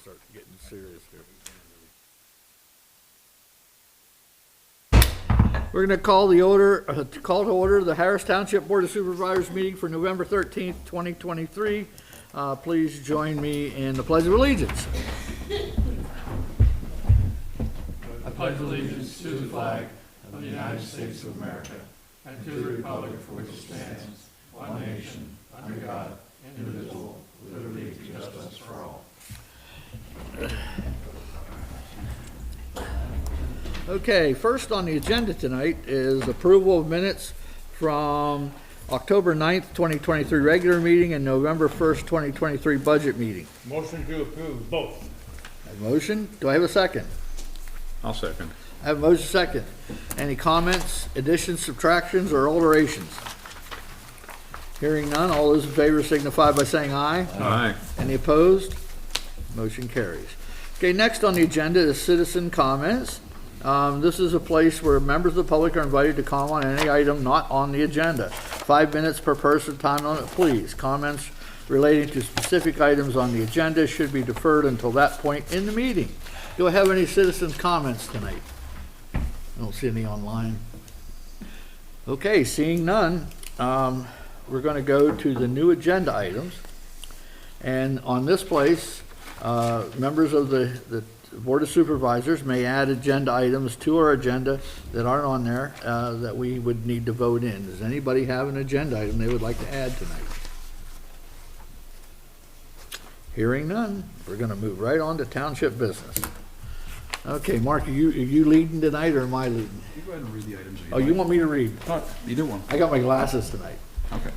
start getting serious here. We're going to call to order the Harris Township Board of Supervisors meeting for November 13th, 2023. Please join me in the Pledge of Allegiance. I pledge allegiance to the flag of the United States of America and to the republic for which it stands, one nation, under God, indivisible, with liberty and justice for all. Okay, first on the agenda tonight is approval of minutes from October 9th, 2023 regular meeting and November 1st, 2023 budget meeting. Motion to approve both. A motion? Do I have a second? I'll second. I have a motion second. Any comments, additions, subtractions, or alterations? Hearing none, all those in favor signify by saying aye. Aye. Any opposed? Motion carries. Okay, next on the agenda is citizen comments. This is a place where members of the public are invited to comment on any item not on the agenda. 5 minutes per person, time limit, please. Comments relating to specific items on the agenda should be deferred until that point in the meeting. Do I have any citizens' comments tonight? I don't see any online. Okay, seeing none, we're going to go to the new agenda items. And on this place, members of the Board of Supervisors may add agenda items to our agenda that aren't on there that we would need to vote in. Does anybody have an agenda item they would like to add tonight? Hearing none, we're going to move right on to township business. Okay, Mark, are you leading tonight or am I leading? You go ahead and read the items. Oh, you want me to read? Either one. I got my glasses tonight. Okay.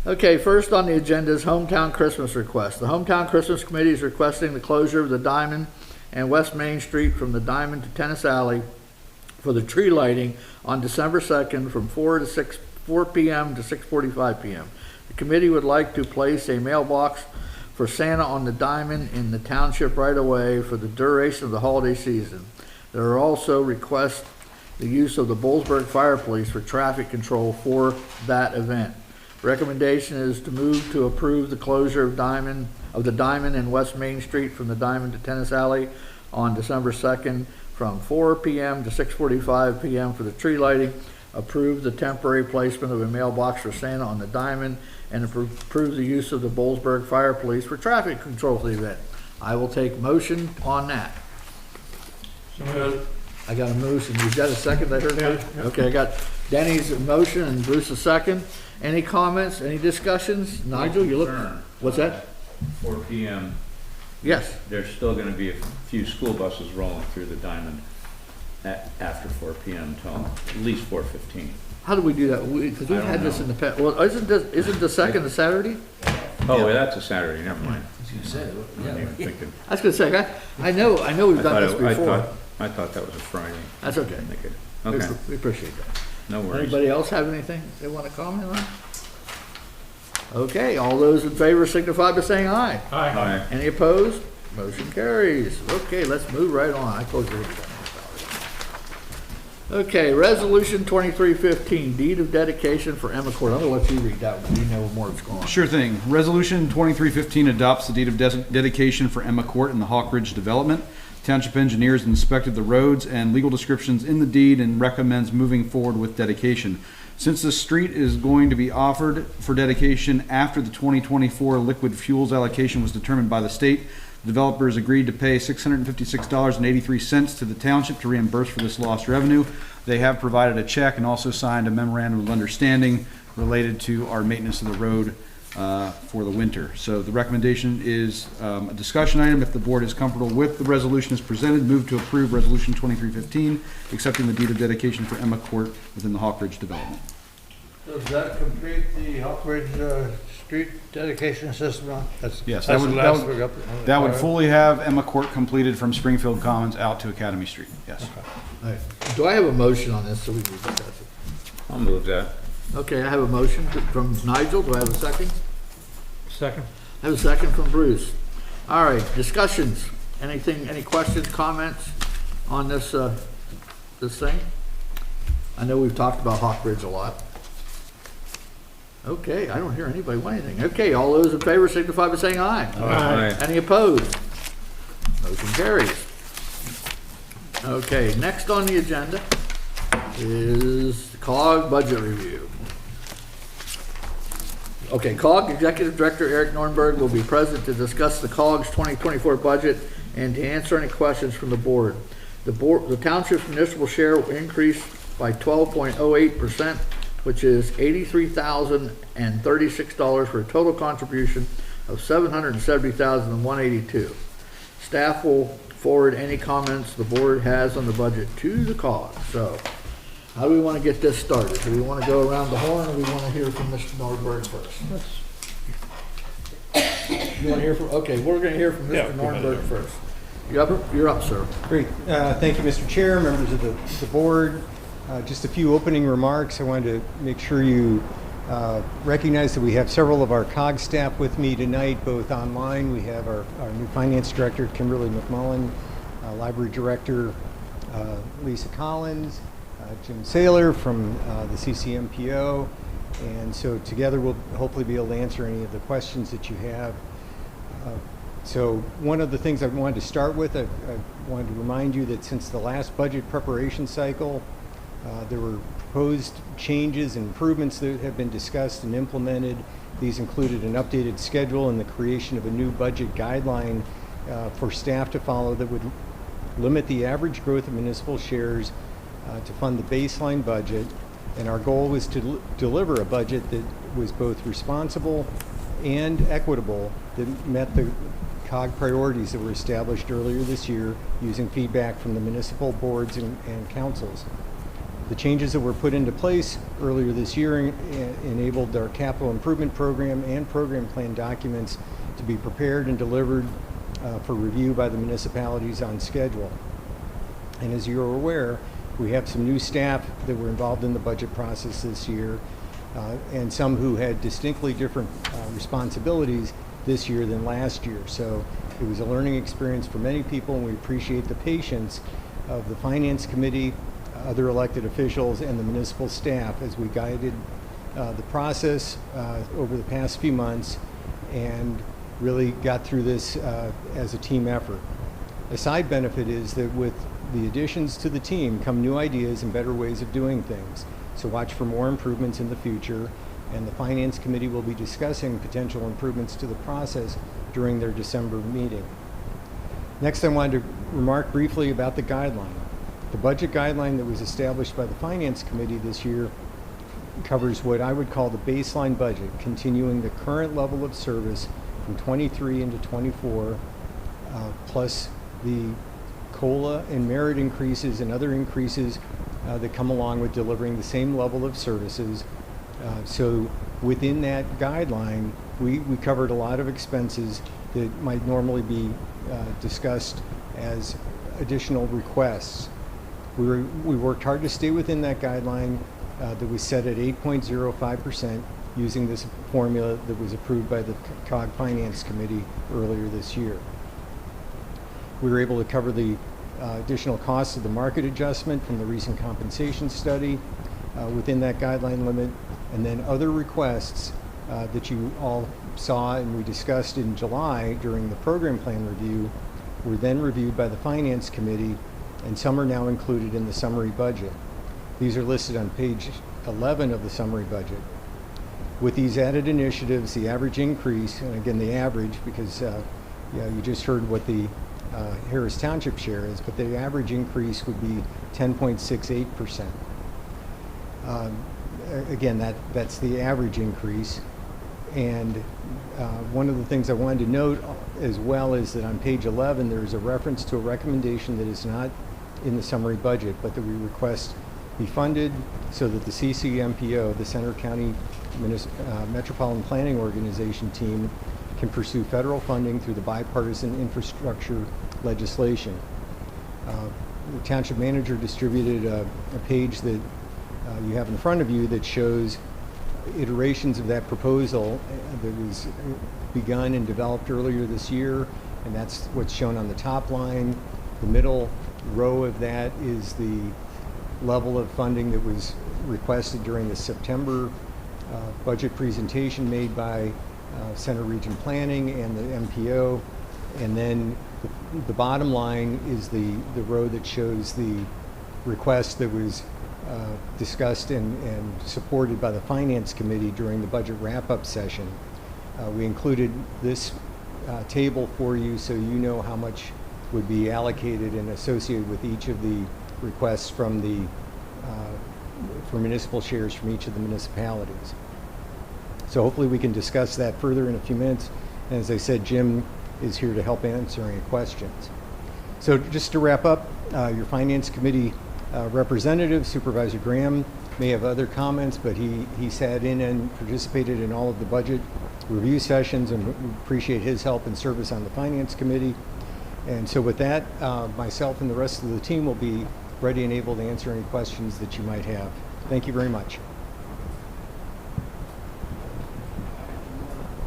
Okay, first on the agenda is Hometown Christmas request. The Hometown Christmas Committee is requesting the closure of the Diamond and West Main Street from the Diamond to Tennis Alley for the tree lighting on December 2nd from 4 p.m. to 6:45 p.m. The committee would like to place a mailbox for Santa on the Diamond in the township right away for the duration of the holiday season. There are also requests the use of the Bollesburg Fire Police for traffic control for that event. Recommendation is to move to approve the closure of the Diamond and West Main Street from the Diamond to Tennis Alley on December 2nd from 4 p.m. to 6:45 p.m. for the tree lighting. Approve the temporary placement of a mailbox for Santa on the Diamond and approve the use of the Bollesburg Fire Police for traffic control for the event. I will take motion on that. I got a motion. You got a second? I heard that. Yeah. Okay, I got Denny's motion and Bruce's second. Any comments? Any discussions? Nigel, you look. What's that? 4 p.m. Yes. There's still going to be a few school buses rolling through the Diamond after 4 p.m. till at least 4:15. How do we do that? Because we've I don't had this know. in the past. Well, isn't the second a Saturday? Oh, well, that's a Saturday. Never mind. Yeah. I'm even thinking. I was gonna say, I know we've done this before. I thought that was a Friday. That's okay. Okay, We appreciate that. no worries. Anybody else have anything they want to comment on? Okay, all those in favor signify by saying aye. Aye. Any opposed? Motion carries. Okay, let's move right on. I closed the reading. Okay, Resolution 2315, Deed of Dedication for Emma Court. I'm gonna let you read that one. You know more what's going on. Sure thing. Resolution 2315 adopts the deed of dedication for Emma Court in the Hawk Ridge development. Township engineers inspected the roads and legal descriptions in the deed and recommends moving forward with dedication. Since the street is going to be offered for dedication after the 2024 liquid fuels allocation was determined by the state, the developers agreed to pay $656.83 to the township to reimburse for this lost revenue. They have provided a check and also signed a memorandum of understanding related to our maintenance of the road for the winter. So the recommendation is a discussion item. If the board is comfortable with the resolution as presented, move to approve Resolution 2315, accepting the deed of dedication for Emma Court within the Hawk Ridge development. Does that complete the Hawk Ridge street dedication system? Yes, That's that the would- last that we're up. That would fully have Emma Court completed from Springfield Commons out to Academy Street, yes. All right. Do I have a motion on this so we can discuss it? I'll move that. Okay, I have a motion from Nigel. Do I have a second? Second. I have a second from Bruce. All right, discussions. Any questions, comments on this thing? I know we've talked about Hawk Ridge a lot. Okay, I don't hear anybody want anything. Okay, all those in favor signify by saying aye. Aye. Any opposed? Motion carries. Okay, next on the agenda is the COG budget review. Okay, COG Executive Director Eric Nornberg will be present to discuss the COG's 2024 budget and to answer any questions from the board. The township's municipal share will increase by 12.08%, which is $83,036 for a total contribution of $770,182. Staff will forward any comments the board has on the budget to the COG. So, how do we want to get this started? Do we want to go around the horn, or do we want to hear from Mr. Norberg first? You want to hear from? Okay, we're going to hear from Mr. Norberg first. You're up, sir. Great. Thank you, Mr. Chair, members of the board. Just a few opening remarks. I wanted to make sure you recognize that we have several of our COG staff with me tonight, both online. We have our new finance director, Kimberly McMullen, library director, Lisa Collins, Jim Saylor from the CCMPO. And so together we'll hopefully be able to answer any of the questions that you have. So one of the things I wanted to start with, I wanted to remind you that since the last budget preparation cycle, there were proposed changes and improvements that have been discussed and implemented. These included an updated schedule and the creation of a new budget guideline for staff to follow that would limit the average growth of municipal shares to fund the baseline budget. And our goal was to deliver a budget that was both responsible and equitable, that met the COG priorities that were established earlier this year using feedback from the municipal boards and councils. The changes that were put into place earlier this year enabled our capital improvement program and program plan documents to be prepared and delivered for review by the municipalities on schedule. And as you're aware, we have some new staff that were involved in the budget process this year, and some who had distinctly different responsibilities this year than last year. So it was a learning experience for many people, and we appreciate the patience of the Finance Committee, other elected officials, and the municipal staff as we guided the process over the past few months and really got through this as a team effort. A side benefit is that with the additions to the team come new ideas and better ways of doing things. So watch for more improvements in the future, and the Finance Committee will be discussing potential improvements to the process during their December meeting. Next, I wanted to remark briefly about the guideline. The budget guideline that was established by the Finance Committee this year covers what I would call the baseline budget, continuing the current level of service from 23 into 24, plus the COLA and merit increases and other increases that come along with delivering the same level of services. So within that guideline, we covered a lot of expenses that might normally be discussed as additional requests. We worked hard to stay within that guideline that was set at 8.05% using this formula that was approved by the COG Finance Committee earlier this year. We were able to cover the additional costs of the market adjustment from the recent compensation study within that guideline limit, and then other requests that you all saw and we discussed in July during the program plan review were then reviewed by the Finance Committee, and some are now included in the summary budget. These are listed on page 11 of the summary budget. With these added initiatives, the average increase, and again the average because you just heard what the Harris Township share is, but the average increase would be 10.68%. Again, that's the average increase. And one of the things I wanted to note as well is that on page 11 there is a reference to a recommendation that is not in the summary budget, but that we request be funded so that the CCMPO, the Center County Metropolitan Planning Organization team, can pursue federal funding through the bipartisan infrastructure legislation. The township manager distributed a page that you have in front of you that shows iterations of that proposal that was begun and developed earlier this year, and that's what's shown on the top line. The middle row of that is the level of funding that was requested during the September budget presentation made by Center Region Planning and the MPO, And then the bottom line is the row that shows the request that was discussed and supported by the Finance Committee during the budget wrap-up session. We included this table for you so you know how much would be allocated and associated with each of the requests from for municipal shares from each of the municipalities. So hopefully we can discuss that further in a few minutes. And as I said, Jim is here to help answer any questions. So just to wrap up, your Finance Committee representative, Supervisor Graham, may have other comments, but he sat in and participated in all of the budget review sessions, and we appreciate his help and service on the Finance Committee. And so with that, myself and the rest of the team will be ready and able to answer any questions that you might have. Thank you very much.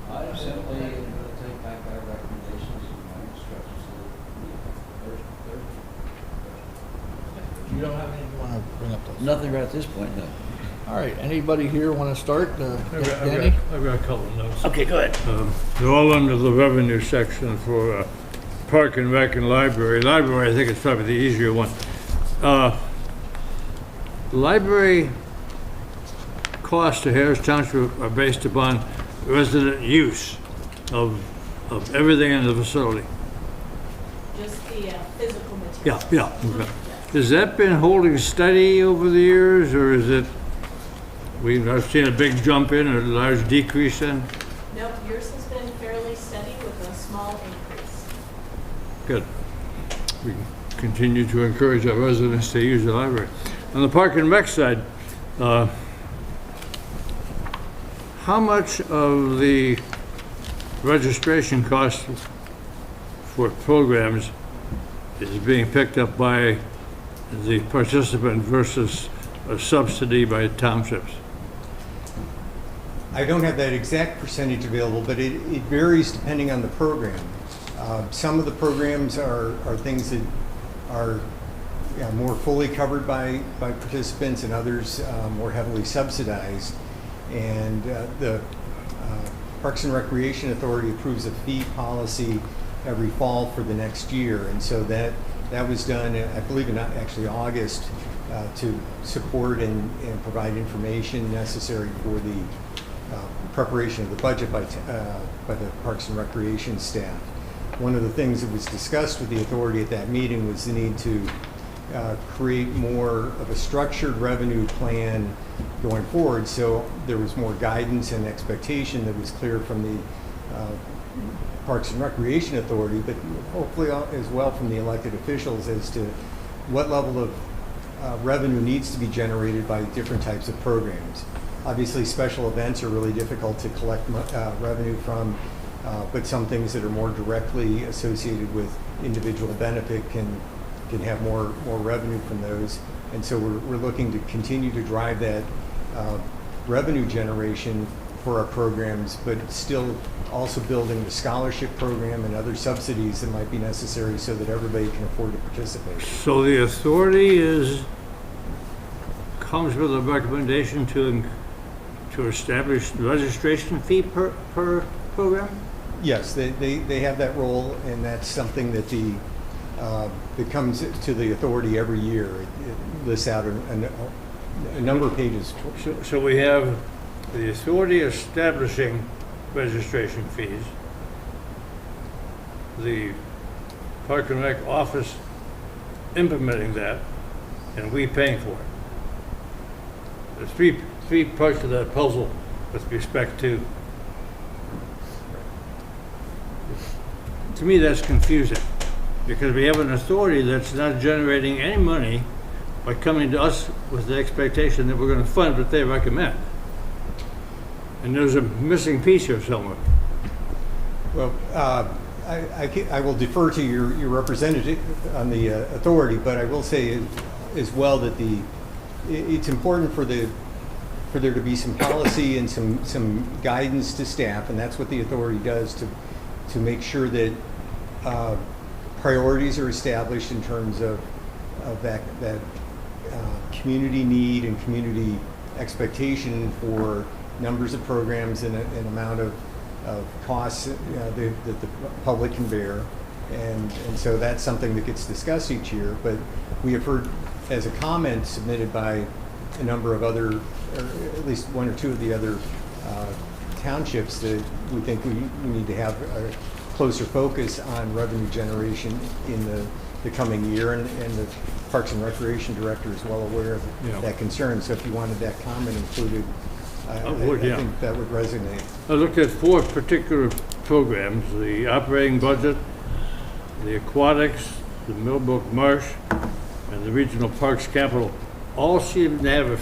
I simply take back our recommendations and my instructions to the You don't have anything you want to bring up those? Nothing right at this point, no. All right, anybody here want to start? Danny? I've got a couple of notes. Okay, go ahead. They're all under the revenue section for Park and Rec and Library. Library, I think it's probably the easier one. Library costs to Harris Township are based upon resident use of everything in the facility. Just the physical material. Yeah. Okay. Has that been holding steady over the years, or is it, I've seen a big jump in or a large decrease in? Nope, yours has been fairly steady with a small increase. Good. We can continue to encourage our residents to use the library. On the Park and Rec side, how much of the registration cost for programs is being picked up by the participant versus a subsidy by townships? I don't have that exact percentage available, but it varies depending on the program. Some of the programs are things that are more fully covered by participants, and others more heavily subsidized. And the Parks and Recreation Authority approves a fee policy every fall for the next year, and so that was done, I believe, in actually August, to support and provide information necessary for the preparation of the budget by the Parks and Recreation staff. One of the things that was discussed with the authority at that meeting was the need to create more of a structured revenue plan going forward, so there was more guidance and expectation that was clear from the Parks and Recreation Authority, but hopefully as well from the elected officials as to what level of revenue needs to be generated by different types of programs. Obviously, special events are really difficult to collect revenue from, but some things that are more directly associated with individual benefit can have more revenue from those. And so we're looking to continue to drive that revenue generation for our programs, but still also building the scholarship program and other subsidies that might be necessary so that everybody can afford to participate. So the authority comes with a recommendation to establish the registration fee per program? Yes, they have that role, and that's something that that comes to the authority every year. It lists out a number of pages. So we have the authority establishing registration fees, the Park and Rec office implementing that, and we paying for it. There's three parts of that puzzle with respect to me that's confusing, because we have an authority that's not generating any money by coming to us with the expectation that we're going to fund what they recommend. And there's a missing piece here somewhere. Well, I will defer to your representative on the authority, but I will say as well that it's important for there to be some policy and some guidance to staff, and that's what the authority does to make sure that priorities are established in terms of that community need and community expectation for numbers of programs and an amount of costs that the public can bear. And so that's something that gets discussed each year, but we have heard as a comment submitted by a number of other, or at least one or two of the other townships, that we think we need to have a closer focus on revenue generation in the coming year, and the Parks and Recreation Director is well aware of Yeah. that concern. So if you wanted that comment included, I would, yeah. think that would resonate. I looked at 4 particular programs: the operating budget, the aquatics, the Millbrook Marsh, and the Regional Parks Capital. All seem to have a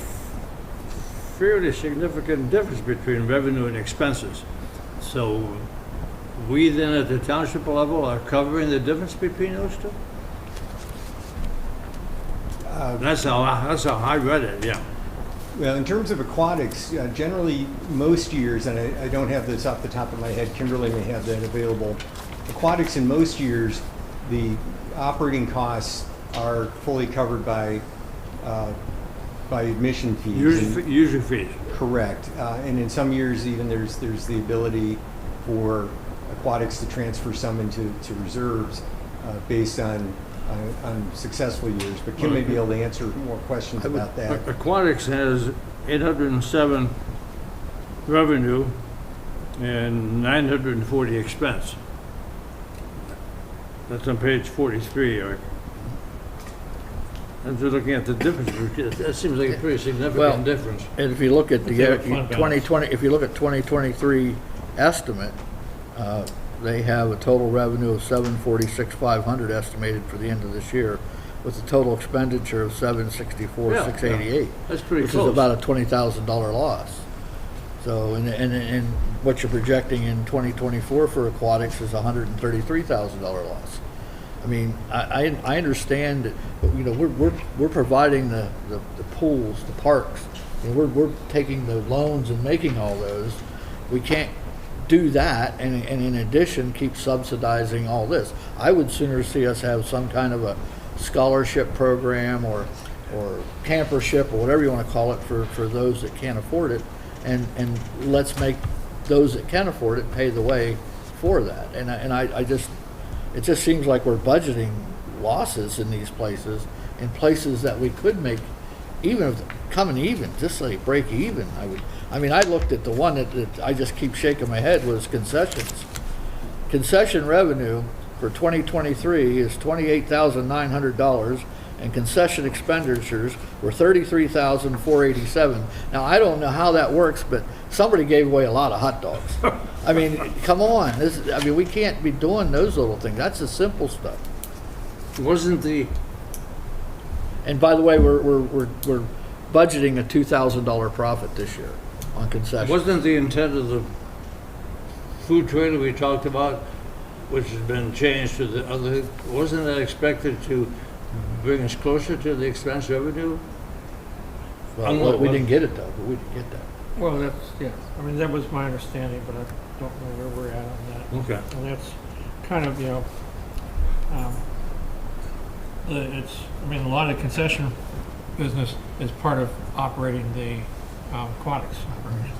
fairly significant difference between revenue and expenses. So we then at the township level are covering the difference between those two? That's how I read it, yeah. Well, in terms of aquatics, generally, most years, and I don't have this off the top of my head, Kimberly may have that available. Aquatics in most years, the operating costs are fully covered by admission fees. User fees. Correct. And in some years, even there's the ability for aquatics to transfer some into reserves based on successful years. But Kim may be able to answer more questions about that. Aquatics has 807 revenue and 940 expense. That's on page 43, Eric. As we're looking at the difference, that seems like a pretty Well, significant difference. And if you look at the Let's have a fund 2020, if you look at 2023 estimate, they have a total revenue of $746,500 estimated for the end of this year, with a total expenditure of $764,688. That's pretty which close. is about a $20,000 loss. So, and what you're projecting in 2024 for aquatics is a $133,000 loss. I mean, I understand that, but, you know, we're providing the pools, the parks, and we're taking the loans and making all those. We can't do that and in addition keep subsidizing all this. I would sooner see us have some kind of a scholarship program or campership or whatever you want to call it for those that can't afford it, and let's make those that can afford it pay the way for that. And I just, it just seems like we're budgeting losses in these places, in places that we could make, even if coming even, just say break even. I looked at the one that I just keep shaking my head was concessions. Concession revenue for 2023 is $28,900, and concession expenditures were $33,487. Now, I don't know how that works, but somebody gave away a lot of hot dogs. I mean, come on. We can't be doing those little things. That's the simple stuff. Wasn't the, And by the way, we're budgeting a $2,000 profit this year on concessions. wasn't the intent of the food trailer we talked about, which has been changed to the other, wasn't that expected to bring us closer to the expense revenue? Well, we didn't get it though. We didn't get that. Well, that's, yeah, I mean, that was my understanding, but I don't know where we're at on that. Okay. And that's kind of, you know, a lot of the concession business is part of operating the aquatics operations.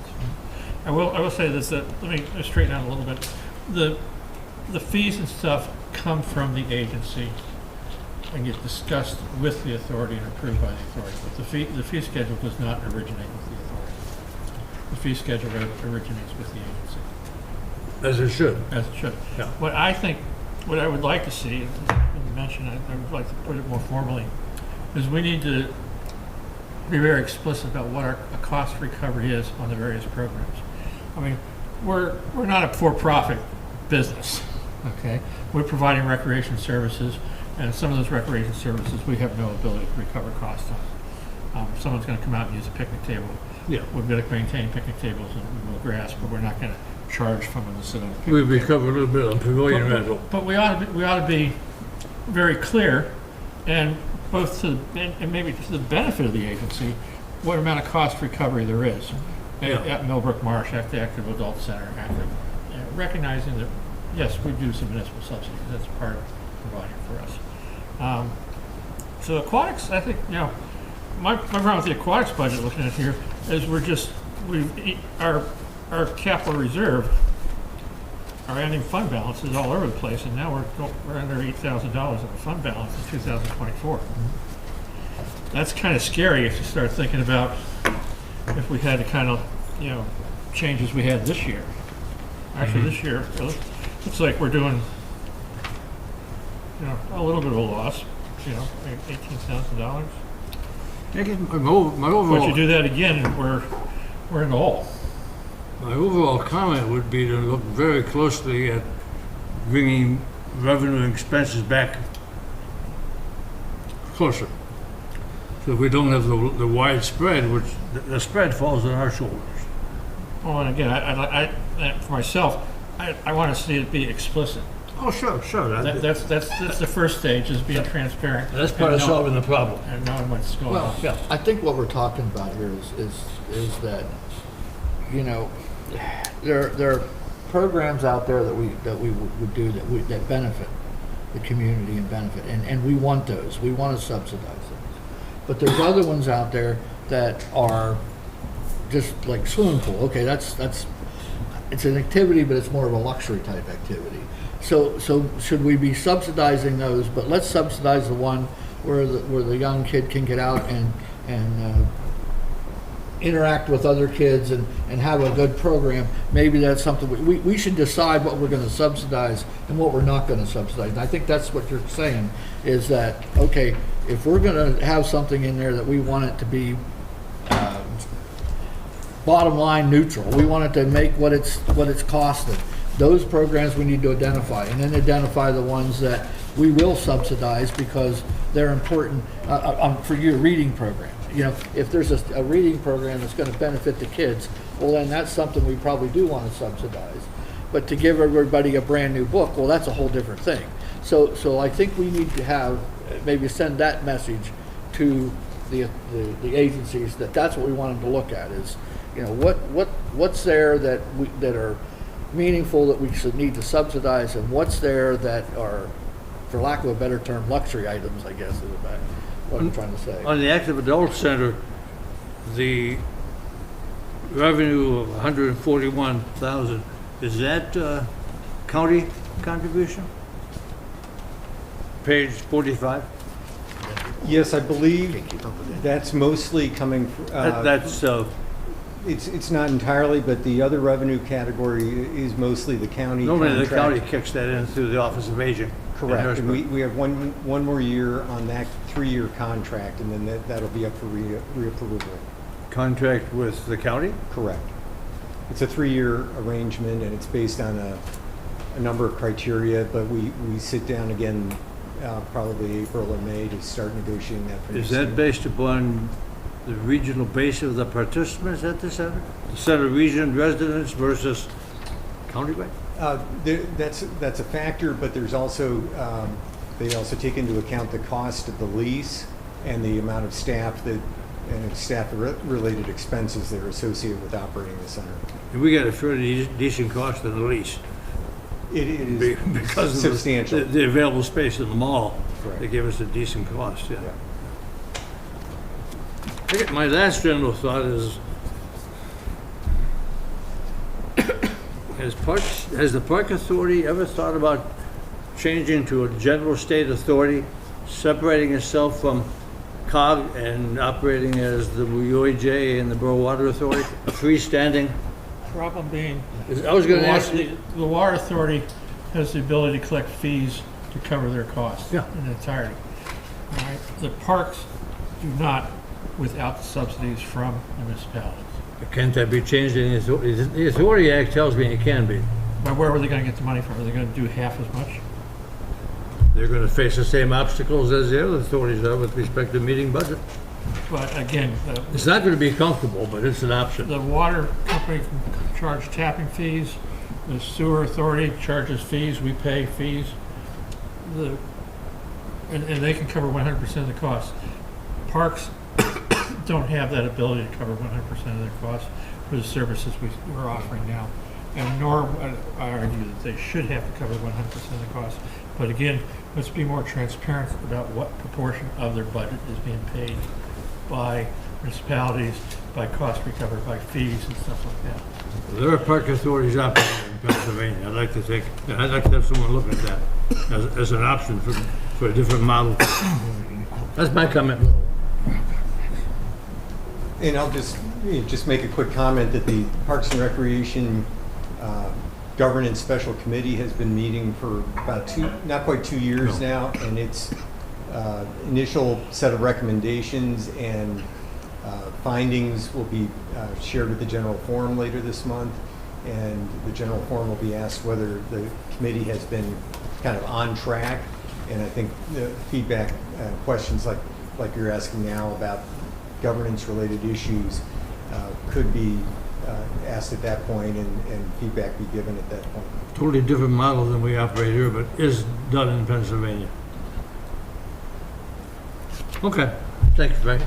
I will say this, that, let me straighten out a little bit. The fees and stuff come from the agency and get discussed with the authority and approved by the authority. But the fee schedule does not originate with the authority. The fee schedule originates with the agency. As it should. As it should. Yeah. What I would like to see, as you mentioned, I would like to put it more formally, is we need to be very explicit about what our cost recovery is on the various programs. I mean, we're not a for-profit business, okay? We're providing recreation services, and some of those recreation services we have no ability to recover costs on. Someone's going to come out and use a picnic table. Yeah. We're going to maintain picnic tables and remove grass, but we're not going to charge someone to sit on a picnic We table. recovered a little bit on pavilion rental. But we ought to be very clear, and both to and maybe to the benefit of the agency, what amount of cost recovery there is at Millbrook Marsh, at the Active Adult Center, recognizing that yes, we do some municipal subsidies. That's part of providing for us. So aquatics, I think, you know, my problem with the aquatics budget, looking at here, is our capital reserve our ending fund balance is all over the place, and now we're under $8,000 of a fund balance in 2024. That's kind of scary if you start thinking about if we had the kind of, changes we had this year. Actually, this year, it looks like we're doing, a little bit of a loss, $18,000. I guess my overall. But you do that again, and we're in the hole. My overall comment would be to look very closely at bringing revenue and expenses back closer. So we don't have the wide spread, which the spread falls on our shoulders. Well, and again, I for myself, I want to see it be explicit. Oh, sure. That's the first stage, is being transparent. That's part of solving the problem. And knowing what's going Well, on. I think what we're talking about here is that, there are programs out there that we would do that benefit the community and benefit, and we want those. We want to subsidize them. But there's other ones out there that are just like swimming pool. Okay, that's it's an activity, but it's more of a luxury type activity. So should we be subsidizing those? But let's subsidize the one where the young kid can get out and interact with other kids and have a good program. Maybe that's something we should decide what we're going to subsidize and what we're not going to subsidize. And I think that's what you're saying, is that, okay, if we're going to have something in there that we want it to be bottom line neutral, we want it to make what it's costing, those programs we need to identify, and then identify the ones that we will subsidize because they're important for your reading program. If there's a reading program that's going to benefit the kids, well, then that's something we probably do want to subsidize. But to give everybody a brand new book, well, that's a whole different thing. So I think we need to have, maybe send that message to the agencies that's what we want them to look at, is, what's there that are meaningful that we should need to subsidize, and what's there that are, for lack of a better term, luxury items, I guess, is what I'm trying to say. On the Active Adult Center, the revenue of $141,000, is that county contribution? Page 45? Yes, I believe that's mostly coming, That's it's not entirely, but the other revenue category is mostly the county normally the contract. county kicks that in through the Office of Aging. Correct, and we have one more year on that 3-year contract, and then that'll be up for reapproval. Contract with the county? Correct. It's a 3-year arrangement, and it's based on a number of criteria, but we sit down again probably April or May to start negotiating that. For Is next that year. based upon the regional base of the participants at the center? The center region residents versus countywide? That's a factor, but there's also, they also take into account the cost of the lease and the amount of staff and staff-related expenses that are associated with operating the center. And we got a fairly decent cost on the lease. It is Because of substantial. the available space in the mall. Correct. They give us a decent cost, yeah. Yeah. I think my last general thought is, has the Park Authority ever thought about changing to a general state authority, separating itself from COG and operating as the UAJ and the Borough Water Authority, a freestanding? Problem being, I was going to ask you. the Water Authority has the ability to collect fees to cover their costs Yeah. in entirety. All right? The parks do not, without the subsidies from municipalities. Can't that be changed in the Authority? The Authority Act tells me it can be. But where were they going to get the money from? Are they going to do half as much? They're going to face the same obstacles as the other authorities are with respect to meeting budget. But again, It's not going to be comfortable, but it's an option. the water company can charge tapping fees, the sewer authority charges fees, we pay fees. And they can cover 100% of the cost. Parks don't have that ability to cover 100% of their costs for the services we're offering now. And nor would I argue that they should have to cover 100% of the cost. But again, let's be more transparent about what proportion of their budget is being paid by municipalities, by cost recovered by fees and stuff like that. There are park authorities operating in Pennsylvania. I'd like to have someone look at that as an option for a different model. That's my comment. And I'll just make a quick comment that the Parks and Recreation Governance Special Committee has been meeting for about not quite 2 years now, and its initial set of recommendations and findings will be shared with the General Forum later this month, and the General Forum will be asked whether the committee has been kind of on track, and I think the feedback questions like you're asking now about governance-related issues could be asked at that point, and feedback be given at that point. Totally different model than we operate here, but is done in Pennsylvania. Okay, thanks, Frank.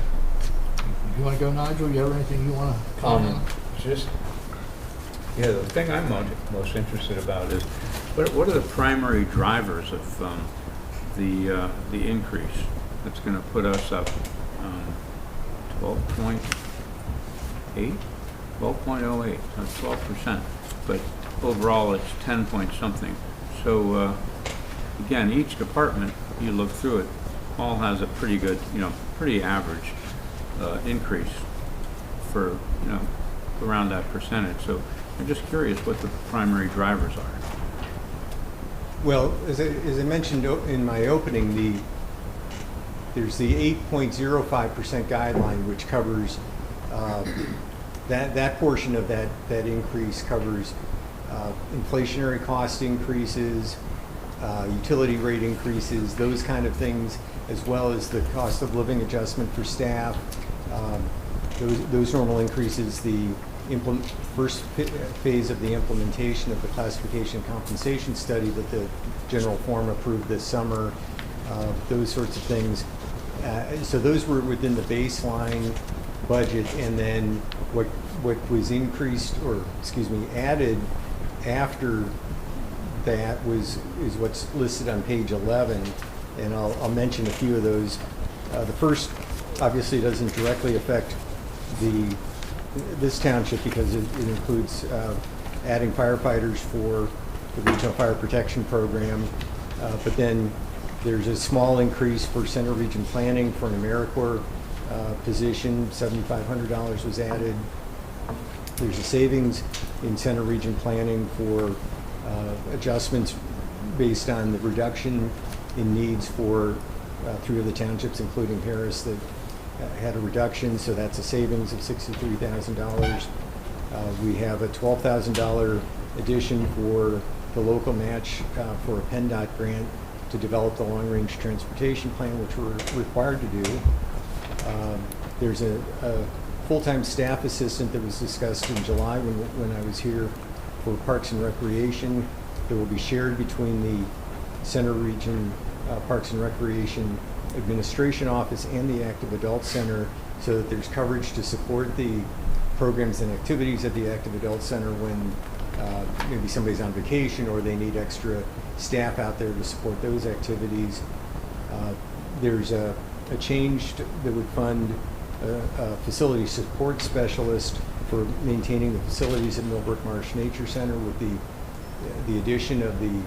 You want to go, Nigel? You have anything you want to comment? Just, yeah, the thing I'm most interested about is, what are the primary drivers of the increase that's going to put us up 12.08? 12.08, so 12%, but overall it's 10 point something. So again, each department, you look through it, all has a pretty good, pretty average increase for, around that percentage. So I'm just curious what the primary drivers are. Well, as I mentioned in my opening, there's the 8.05% guideline, which covers that portion of that increase covers inflationary cost increases, utility rate increases, those kind of things, as well as the cost of living adjustment for staff. Those normal increases, the first phase of the implementation of the classification and compensation study that the General Forum approved this summer, those sorts of things. So those were within the baseline budget, and then what was increased, or excuse me, added after that is what's listed on page 11, and I'll mention a few of those. The first obviously doesn't directly affect this township because it includes adding firefighters for the Regional Fire Protection Program, but then there's a small increase for Center Region Planning for an AmeriCorps position. $7,500 was added. There's a savings in Center Region Planning for adjustments based on the reduction in needs for 3 of the townships, including Harris, that had a reduction, so that's a savings of $63,000. We have a $12,000 addition for the local match for a PennDOT grant to develop the long-range transportation plan, which we're required to do. There's a full-time staff assistant that was discussed in July when I was here for Parks and Recreation. That will be shared between the Center Region Parks and Recreation Administration Office and the Active Adult Center, so that there's coverage to support the programs and activities at the Active Adult Center when maybe somebody's on vacation or they need extra staff out there to support those activities. There's a change that would fund a facility support specialist for maintaining the facilities at Millbrook Marsh Nature Center with the addition of the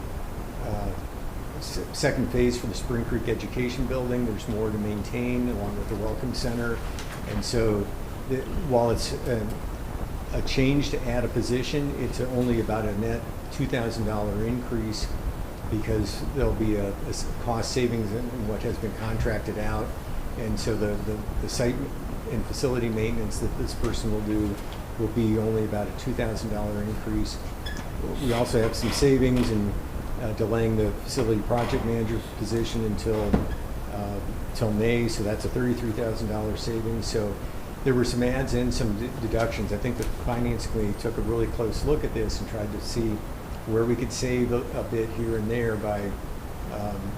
second phase for the Spring Creek Education Building. There's more to maintain along with the Welcome Center. And so while it's a change to add a position, it's only about a net $2,000 increase because there'll be a cost savings in what has been contracted out. And so the site and facility maintenance that this person will do will be only about a $2,000 increase. We also have some savings in delaying the facility project manager position until May, so that's a $33,000 savings. So there were some adds and some deductions. I think the Finance Committee took a really close look at this and tried to see where we could save a bit here and there by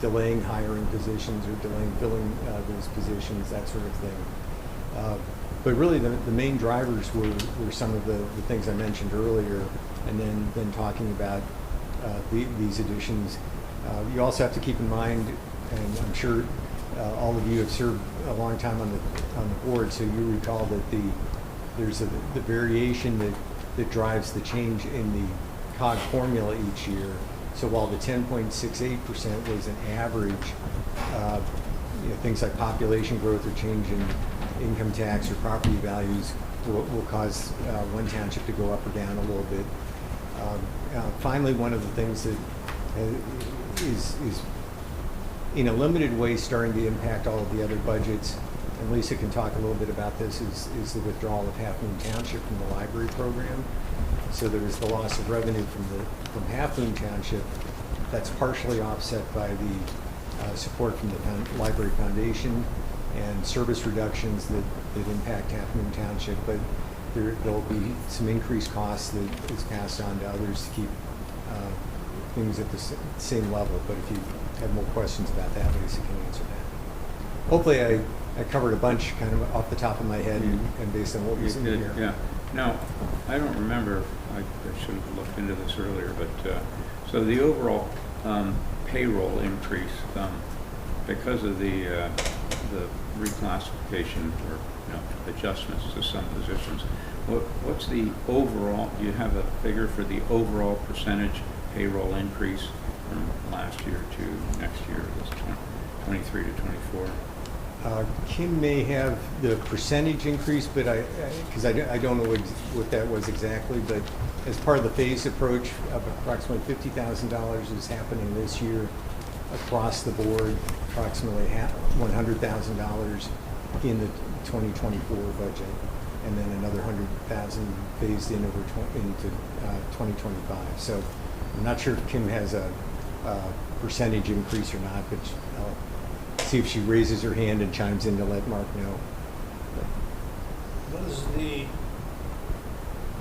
delaying hiring positions or delaying filling those positions, that sort of thing. But really the main drivers were some of the things I mentioned earlier, and then talking about these additions. You also have to keep in mind, and I'm sure all of you have served a long time on the board, so you recall that the there's the variation that drives the change in the COG formula each year. So while the 10.68% was an average, things like population growth or change in income tax or property values will cause one township to go up or down a little bit. Finally, one of the things that is in a limited way starting to impact all of the other budgets, and Lisa can talk a little bit about this, is the withdrawal of Half Moon Township from the library program. So there was the loss of revenue from Half Moon Township. That's partially offset by the support from the Library Foundation and service reductions that impact Half Moon Township, but there'll be some increased costs that is passed on to others to keep things at the same level. But if you have more questions about that, Lisa can answer that. Hopefully I covered a bunch kind of off the top of my head and based on what was in here. Yeah. Now, I don't remember, I should have looked into this earlier, but so the overall payroll increase, because of the reclassification or adjustments to some positions, what's the overall, do you have a figure for the overall percentage payroll increase from last year to next year, this 23 to 24? Kim may have the percentage increase, but because I don't know what that was exactly, but as part of the phased approach of approximately $50,000 is happening this year across the board, approximately $100,000 in the 2024 budget, and then another $100,000 phased in into 2025. So I'm not sure if Kim has a percentage increase or not, but I'll see if she raises her hand and chimes in to let Mark know.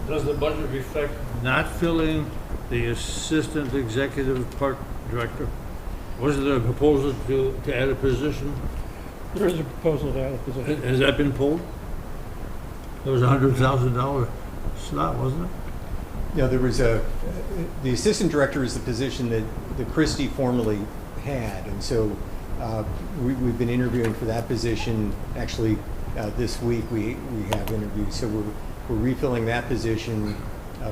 Does the budget reflect not filling the assistant executive park director? Was there a proposal to add a position? There is a proposal to add a position. Has that been pulled? There was a $100,000 slot, wasn't it? No, there was the assistant director is the position that Christie formerly had, and so we've been interviewing for that position. Actually, this week we have interviews, so we're refilling that position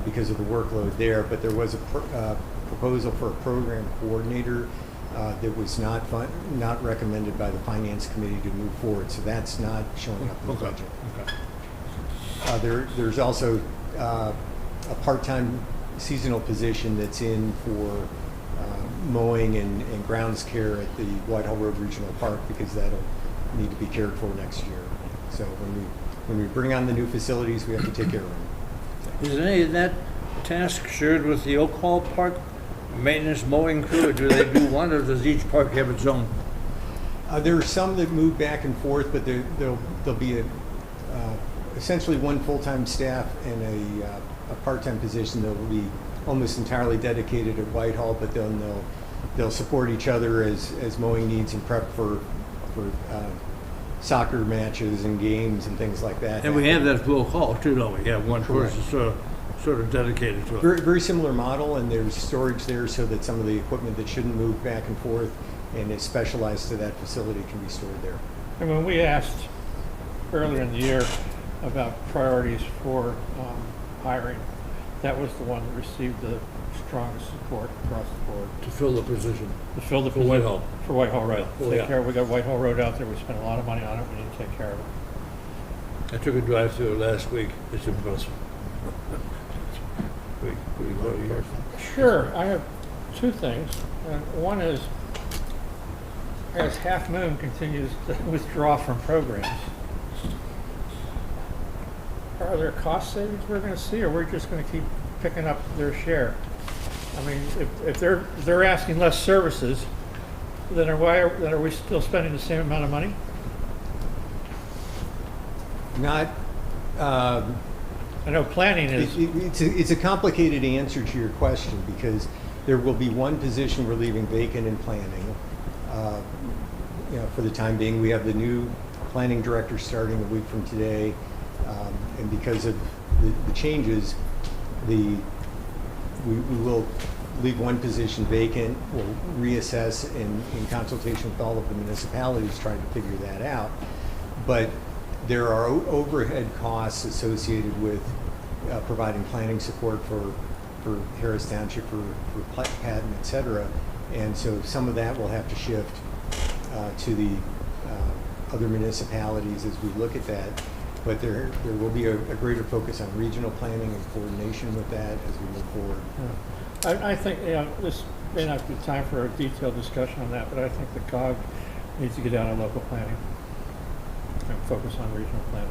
because of the workload there. But there was a proposal for a program coordinator that was not recommended by the finance committee to move forward, so that's not showing up in the budget. Okay. There's also a part-time seasonal position that's in for mowing and grounds care at the Whitehall Road Regional Park, because that'll need to be cared for next year. So when we bring on the new facilities, we have to take care of them. Is any of that task shared with the Oak Hall Park maintenance mowing crew, or do they do one, or does each park have its own? There are some that move back and forth, but there'll be essentially one full-time staff and a part-time position that will be almost entirely dedicated at Whitehall, but then they'll support each other as mowing needs and prep for soccer matches and games and things like that. And we have that at Oak Hall too, don't we? Have one person sort of dedicated to it. Very similar model, and there's storage there so that some of the equipment that shouldn't move back and forth and is specialized to that facility can be stored there. And when we asked earlier in the year about priorities for hiring, that was the one that received the strongest support across the board. To fill the position. To fill the For position. Whitehall. For Whitehall Road. Oh, Take yeah. care. We got Whitehall Road out there. We spent a lot of money on it. We need to take care of it. I took a drive through it last week. It's impressive. Pretty good. Sure. I have two things. And one is, as Half Moon continues to withdraw from programs, are there cost savings we're going to see, or we're just going to keep picking up their share? I mean, if they're asking less services, then are we still spending the same amount of money? Not. I know planning is. It's a complicated answer to your question, because there will be one position we're leaving vacant in planning. For the time being, we have the new planning director starting a week from today, and because of the changes, we will leave one position vacant. We'll reassess in consultation with all of the municipalities, trying to figure that out. But There are overhead costs associated with providing planning support for Harris Township, for Patton, et cetera. And so some of that will have to shift to the other municipalities as we look at that. But there will be a greater focus on regional planning and coordination with that as we move forward. I think, this may not be time for a detailed discussion on that, but I think the COG needs to get down on local planning and focus on regional planning.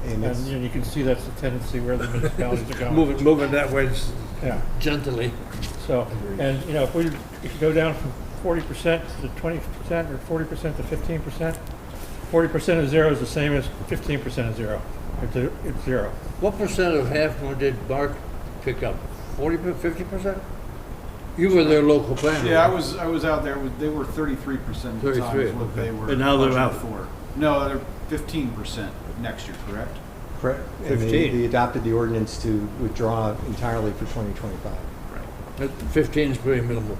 And it's- And you can see that's the tendency where the municipalities are going. Moving that way Yeah, gently. so, and, if you go down from 40% to 20% or 40% to 15%, 40% of zero is the same as 15% of zero. It's zero. What percent of Half Moon did Mark pick up? 40, 50%? You were their local planner. Yeah, I was out there, they were 33% at the time is 33, what they were. and now they're budgeted out. for. No, they're 15% next year, correct? Correct. And 15. they adopted the ordinance to withdraw entirely for 2025. That 15 is pretty minimal.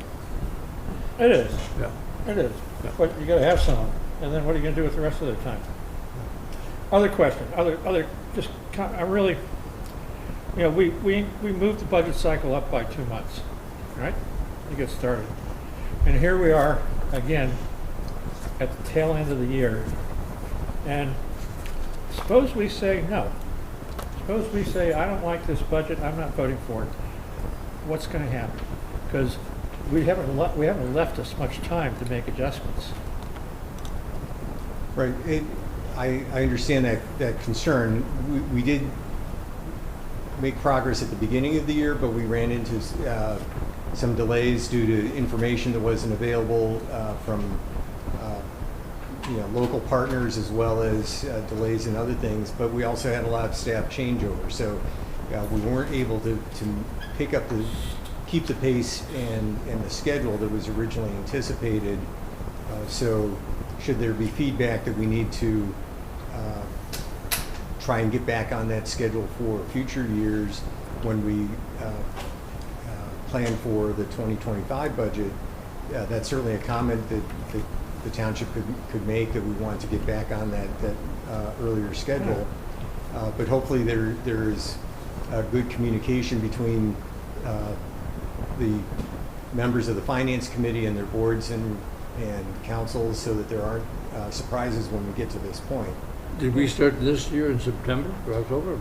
It is, Yeah. it is. Yeah. But you gotta have some, and then what are you gonna do with the rest of the time? Other question, just, I really, we moved the budget cycle up by 2 months, right? To get started. And here we are, again, at the tail end of the year. And suppose we say no. Suppose we say, I don't like this budget, I'm not voting for it. What's gonna happen? Because we haven't left us much time to make adjustments. Right. I understand that concern. We did make progress at the beginning of the year, but we ran into some delays due to information that wasn't available from local partners, as well as delays in other things. But we also had a lot of staff changeover, so we weren't able to keep the pace and the schedule that was originally anticipated. So should there be feedback that we need to try and get back on that schedule for future years when we plan for the 2025 budget, that's certainly a comment that the township could make, that we want to get back on that earlier schedule. But hopefully there is good communication between the members of the finance committee and their boards and councils, so that there aren't surprises when we get to this point. Did we start this year in September or October?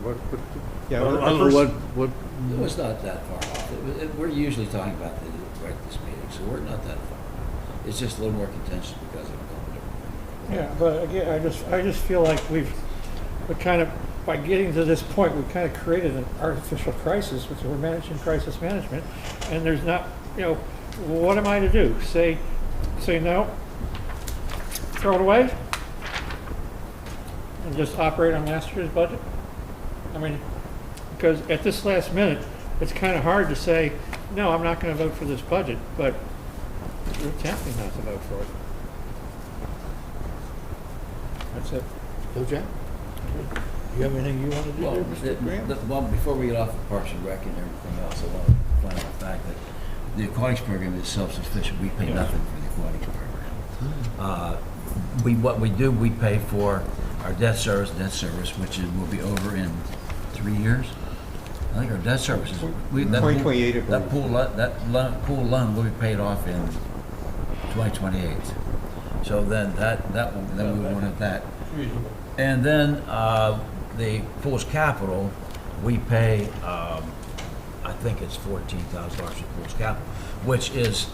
Yeah, I don't our know first- what, It was not that far off. We're usually talking about this meeting, so we're not that far. It's just a little more contentious because of a couple different. Yeah, but again, I just feel like we're kind of, by getting to this point, we've kind of created an artificial crisis, which we're managing crisis management, and there's not, what am I to do? Say no? Throw it away? And just operate on last year's budget? I mean, because at this last minute, it's kind of hard to say, no, I'm not going to vote for this budget, but you're tempting not to vote for it. That's it. So, Jack? You have anything you want to do Well, there, Mr. Graham? well, before we get off of Parks and Rec and everything else, I want to point out the fact that the aquatics program is self-sufficient. We pay nothing for the aquatics program. What we do, we pay for our debt service, which will be over in 3 years. I think our debt service is 2028, I believe. that pool loan will be paid off in 2028. So then then we won't have that. And then the pool's capital, we pay, I think it's $14,000 for pool's capital, which is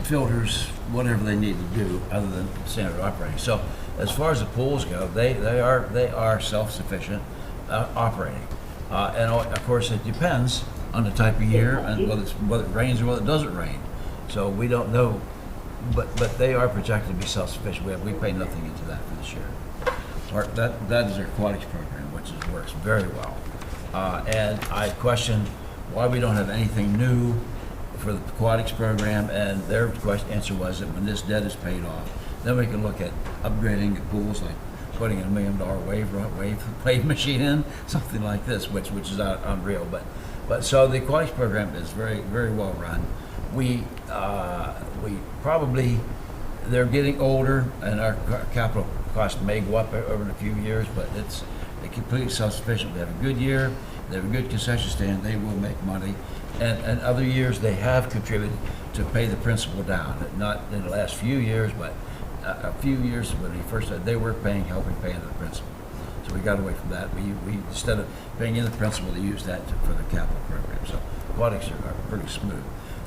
filters, whatever they need to do other than standard operating. So as far as the pools go, they are self-sufficient operating. And of course, it depends on the type of year and whether it rains or whether it doesn't rain. So we don't know, but they are projected to be self-sufficient. We pay nothing into that for this year. That is our aquatics program, which works very well. And I question why we don't have anything new for the aquatics program, and their answer was that when this debt is paid off, then we can look at upgrading the pools, like putting a $1 million wave machine in, something like this, which is unreal. But so the aquatics program is very, very well run. We probably, they're getting older, and our capital cost may go up over a few years, but they're completely self-sufficient. They have a good year, they have a good concession stand, they will make money. And other years, they have contributed to pay the principal down. Not in the last few years, but a few years when they first started, they were helping pay into the principal. So we got away from that. We instead of paying in the principal, they used that for the capital program. So aquatics are pretty smooth.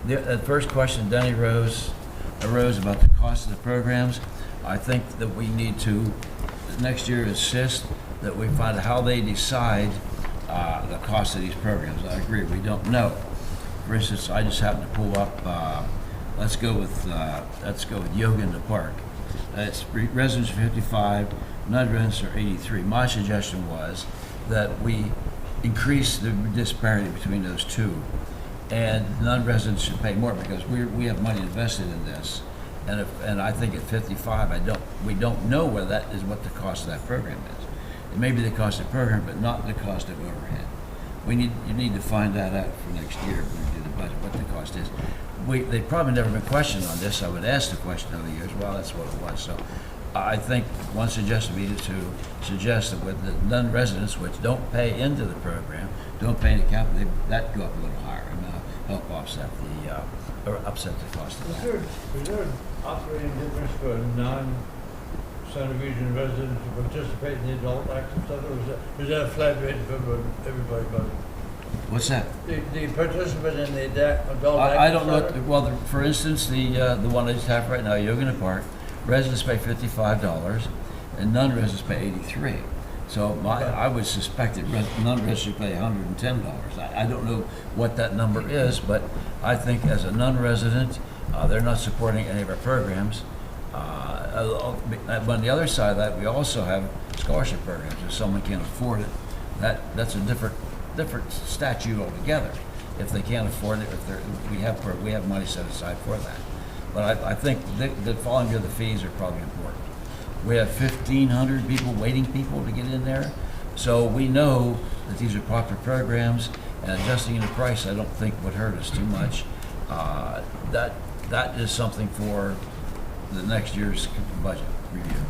The first question Denny arose about the cost of the programs. I think that we need to next year insist that we find out how they decide the cost of these programs. I agree, we don't know. For instance, I just happened to pull up. Let's go with yoga in the park. It's residents are 55, non-residents are 83. My suggestion was that we increase the disparity between those two, and non-residents should pay more because we have money invested in this. And I think at 55, we don't know whether that is what the cost of that program is. It may be the cost of the program, but not the cost of overhead. You need to find that out for next year when we do the budget, what the cost is. They've probably never been questioned on this. I would ask the question over the years. Well, that's what it was. So I think one suggestion would be to suggest that with the non-residents, which don't pay into the program, don't pay into capital, that go up a little higher and help offset the cost of that. Is there an operating difference for non-Center Region residents to participate in the adult active stuff, or is that a flat rate for everybody? But What's that? the participant in the adult active I don't know. center? Well, for instance, the one I just have right now, Yoga in the Park, residents pay $55 and non-residents pay $83. So I would suspect that non-residents pay $110. I don't know what that number is, but I think as a non-resident, they're not supporting any of our programs. But on the other side of that, we also have scholarship programs. If someone can't afford it, that's a different statute altogether. If they can't afford it, we have money set aside for that. But I think the falling under the fees are probably important. We have 1,500 waiting people to get in there. So we know that these are popular programs, and adjusting the price I don't think would hurt us too much. That is something for the next year's budget review.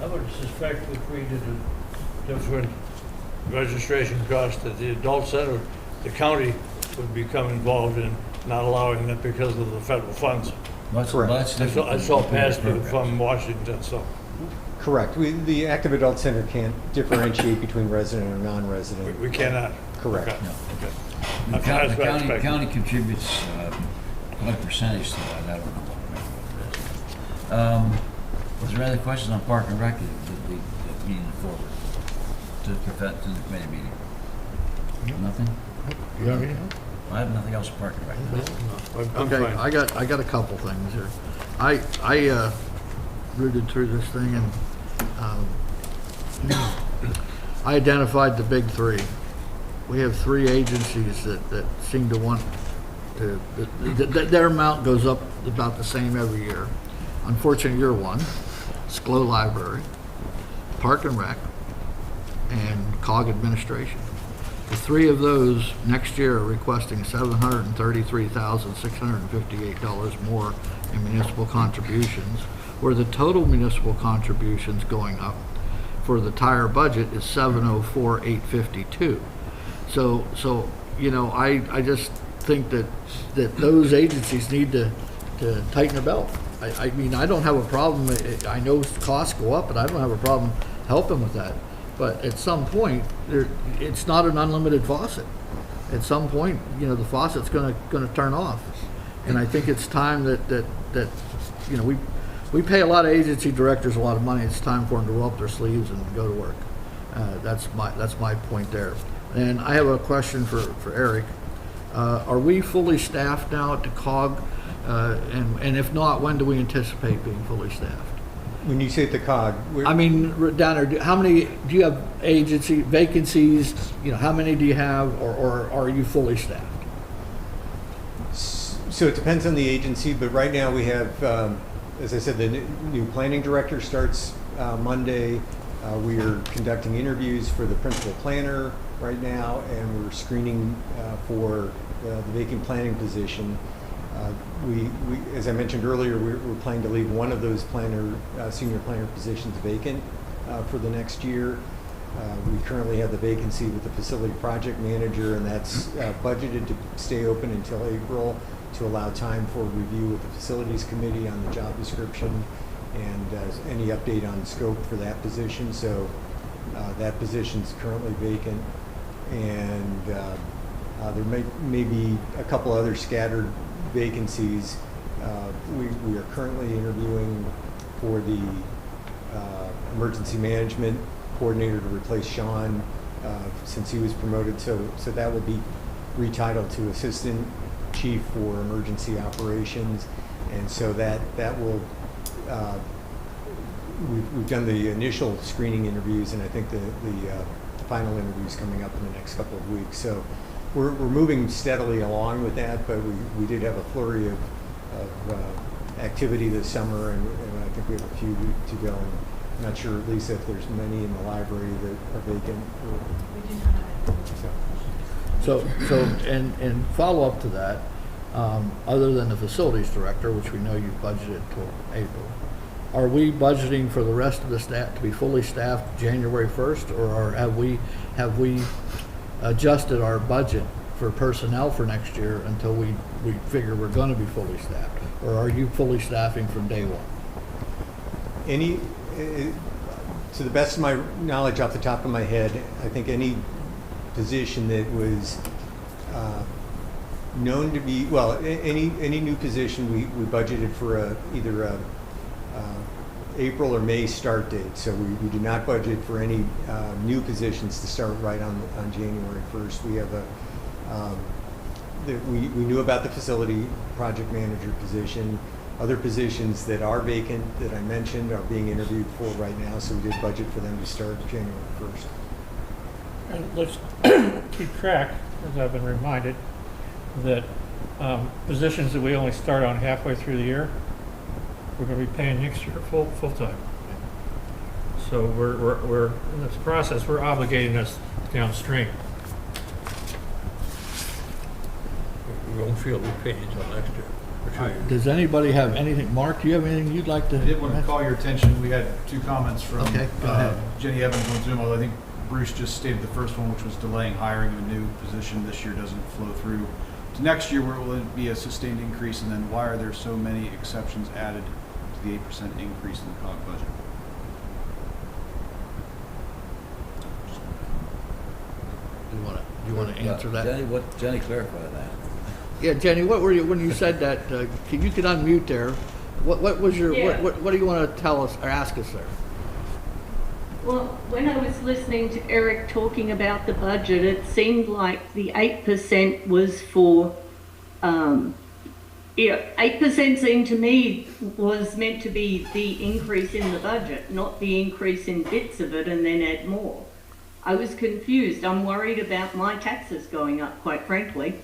I would suspect if we did a different registration cost at the adult center, the county would become involved in not allowing that because of the federal funds. Correct. I saw passed from Washington, so. Correct. The active adult center can't differentiate between resident or non-resident. We cannot. Correct. Okay. No. Okay. The That's what I expected. county contributes what percentage to that? I don't know what it is. Was there any other questions on Park and Rec that we needed forward to the committee meeting? Nothing? You have anything? I have nothing else for Park and Rec. I'm Okay, fine. I got a couple things here. I rooted through this thing and I identified the big three. We have three agencies that seem to want to, their amount goes up about the same every year. Unfortunately, you're one. SCLO Library, Park and Rec, and COG Administration. The three of those next year are requesting $733,658 more in municipal contributions, where the total municipal contributions going up for the entire budget is $704,852. So I just think that those agencies need to tighten their belt. I mean, I don't have a problem. I know costs go up, but I don't have a problem helping with that. But at some point, it's not an unlimited faucet. At some point, the faucet's going to turn off, and I think it's time that we pay a lot of agency directors a lot of money. It's time for them to roll up their sleeves and go to work. That's my point there. And I have a question for Eric. Are we fully staffed now at the COG? And if not, when do we anticipate being fully staffed? When you say at the COG, I mean, down there, how many, do you have agency vacancies? How many do you have, or are you fully staffed? so it depends on the agency, but right now we have, as I said, the new planning director starts Monday. We are conducting interviews for the principal planner right now, and we're screening for the vacant planning position. As I mentioned earlier, we're planning to leave one of those senior planner positions vacant for the next year. We currently have the vacancy with the facility project manager, and that's budgeted to stay open until April to allow time for review with the facilities committee on the job description and any update on scope for that position. So that position's currently vacant, and there may be a couple other scattered vacancies. We are currently interviewing for the emergency management coordinator to replace Sean since he was promoted. So that will be retitled to assistant chief for emergency operations, and so that will. We've done the initial screening interviews, and I think the final interviews coming up in the next couple of weeks. So we're moving steadily along with that, but we did have a flurry of activity this summer, and I think we have a few to go. I'm not sure, Lisa, if there's many in the library that are vacant. We do not have it. So and follow up to that, other than the facilities director, which we know you've budgeted till April, are we budgeting for the rest of the staff to be fully staffed January 1st, or have we adjusted our budget for personnel for next year until we figure we're going to be fully staffed, or are you fully staffing from day one? To the best of my knowledge, off the top of my head, I think any position that was known to be, well, any new position we budgeted for either a April or May start date. So we do not budget for any new positions to start right on January 1st. We have we knew about the facility project manager position. Other positions that are vacant that I mentioned are being interviewed for right now, so we did budget for them to start January 1st. And let's keep track, as I've been reminded, that positions that we only start on halfway through the year, we're going to be paying next year full time. So we're in this process, we're obligating us downstream. We won't feel we pay until next year. Does anybody have anything? Mark, do you have anything you'd like to? I did want to call your attention. We had two comments from Okay, go ahead. Jenny Evans on Zoom. Although I think Bruce just stated the first one, which was delaying hiring of a new position this year doesn't flow through to next year, where it will be a sustained increase. And then why are there so many exceptions added to the 8% increase in the COG budget? You want to answer that? Jenny clarified that. Yeah, Jenny, what were you when you said that? You could unmute there. What was your Yeah. what do you want to tell us or ask us there? Well, when I was listening to Eric talking about the budget, it seemed like the 8% was for, 8% seemed to me was meant to be the increase in the budget, not the increase in bits of it and then add more. I was confused. I'm worried about my taxes going up, quite frankly.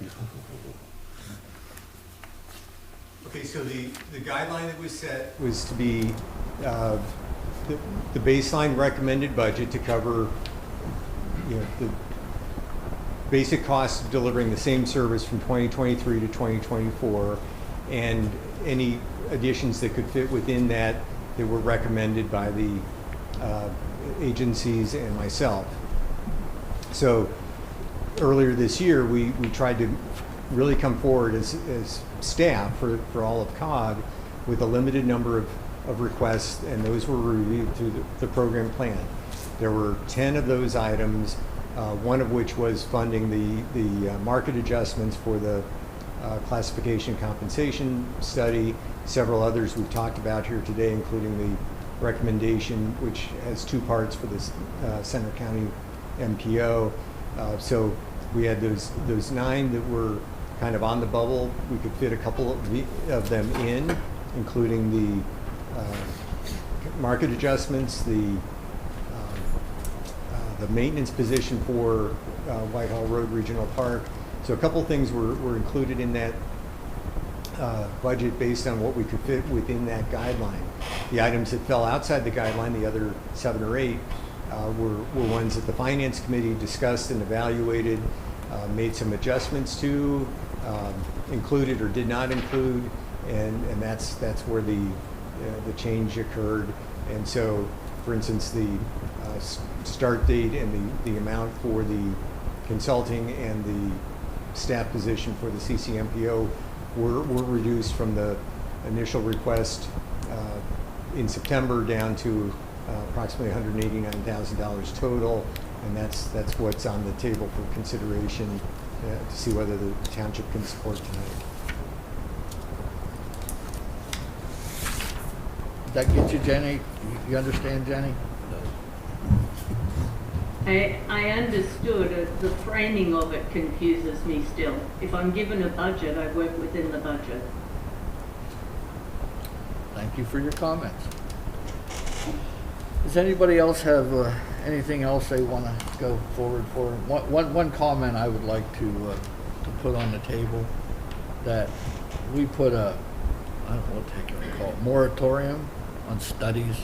Okay, so the guideline that was set was to be the baseline recommended budget to cover, the basic costs of delivering the same service from 2023 to 2024, and any additions that could fit within that were recommended by the agencies and myself. So earlier this year, we tried to really come forward as staff for all of COG with a limited number of requests, and those were reviewed through the program plan. There were 10 of those items, one of which was funding the market adjustments for the classification compensation study. Several others we've talked about here today, including the recommendation, which has two parts for this Center County MPO. So we had those 9 that were kind of on the bubble. We could fit a couple of them in, including the market adjustments, the maintenance position for Whitehall Road Regional Park. So a couple of things were included in that budget based on what we could fit within that guideline. The items that fell outside the guideline, the other 7 or 8, were ones that the Finance Committee discussed and evaluated, made some adjustments to, included or did not include, and that's where the change occurred. And so, for instance, the start date and the amount for the consulting and the staff position for the CCMPO were reduced from the initial request in September down to approximately $189,000 total, and that's what's on the table for consideration to see whether the township can support tonight. Does that get you, Jenny? You understand, Jenny? I understood. The framing of it confuses me still. If I'm given a budget, I work within the budget. Thank you for your comments. Does anybody else have anything else they want to go forward for? One comment I would like to put on the table, that we put I don't know what they call it, moratorium on studies.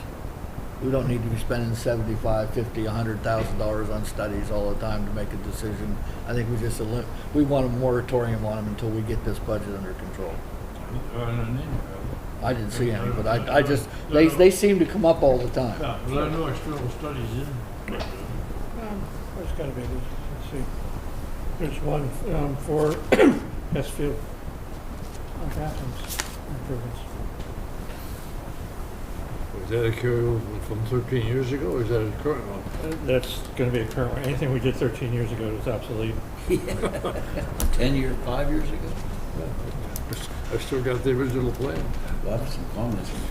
We don't need to be spending $75, $50, $100,000 on studies all the time to make a decision. I think we want a moratorium on them until we get this budget under control. I didn't see any, but I just, they seem to come up all the time. Yeah, well, I know external studies in. There's gotta be, let's see. There's one for Westfield bathrooms improvements. Was that a carryover from 13 years ago, or is that a current one? That's gonna be a current one. Anything we did 13 years ago is obsolete. 5 years ago? I've still got the original plan. Well, I have some comments which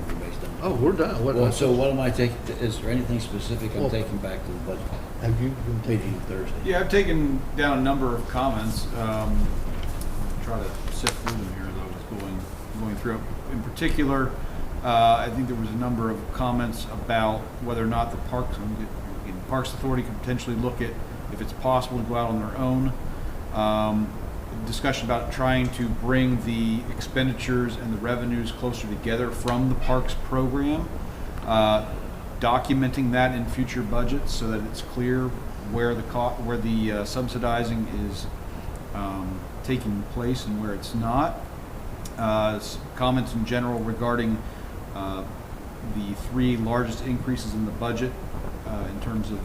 we based on. Oh, we're done. Well, so what am I taking, is there anything specific I'm Well- taking back to the budget Have you been taking? meeting Thursday? Yeah, I've taken down a number of comments. Try to sift through them here as I was going through. In particular, I think there was a number of comments about whether or not the Parks Authority could potentially look at if it's possible to go out on their own. Discussion about trying to bring the expenditures and the revenues closer together from the parks program, documenting that in future budgets so that it's clear where the subsidizing is taking place and where it's not. Comments in general regarding the 3 largest increases in the budget in terms of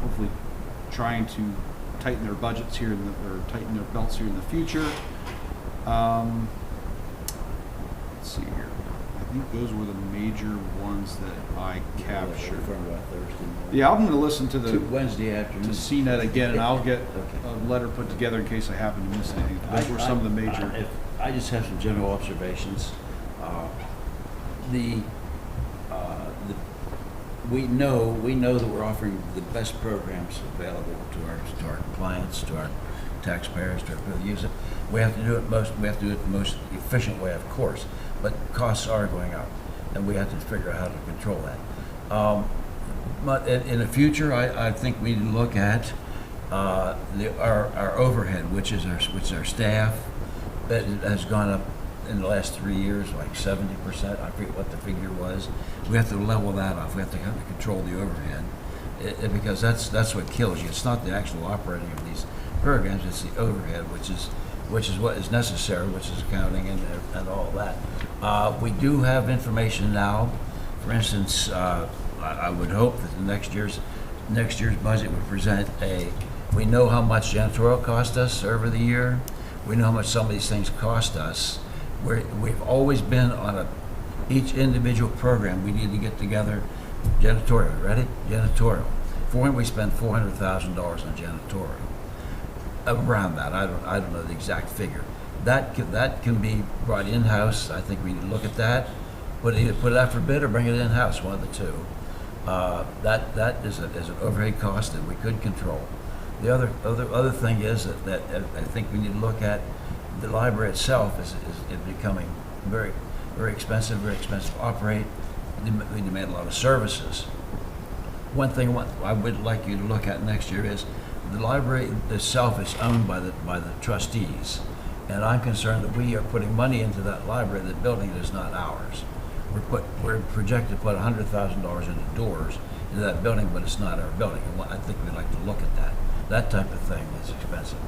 hopefully trying to tighten their budgets here or tighten their belts here in the future. Let's see here. I think those were the major ones that I captured. Yeah, I'm going to listen to the Wednesday afternoon. to CNET again, and I'll get Okay. a letter put together in case I happen to miss anything. Those were some of the major. I just have some general observations. We know that we're offering the best programs available to our clients, to our taxpayers, to our people who use it. We have to do it the most efficient way, of course, but costs are going up, and we have to figure out how to control that. But in the future, I think we need to look at our overhead, which is our staff, that has gone up in the last 3 years, like 70%. I forget what the figure was. We have to level that off. We have to kind of control the overhead, because that's what kills you. It's not the actual operating of these programs; it's the overhead, which is what is necessary, which is accounting and all that. We do have information now. For instance, I would hope that the next year's budget would present we know how much janitorial cost us over the year. We know how much some of these things cost us. We've always been on each individual program. We need to get together. Janitorial, ready? Janitorial. We spend $400,000 on janitorial. Around that, I don't know the exact figure. That can be brought in-house. I think we need to look at that. Either put it out for bid or bring it in-house, one of the two. That is an overhead cost that we could control. The other thing is that I think we need to look at. The library itself is becoming very, very expensive to operate. We demand a lot of services. One thing I would like you to look at next year is the library itself is owned by the trustees, and I'm concerned that we are putting money into that library. The building is not ours. We're projected to put $100,000 into doors into that building, but it's not our building. And I think we'd like to look at that. That type of thing is expensive.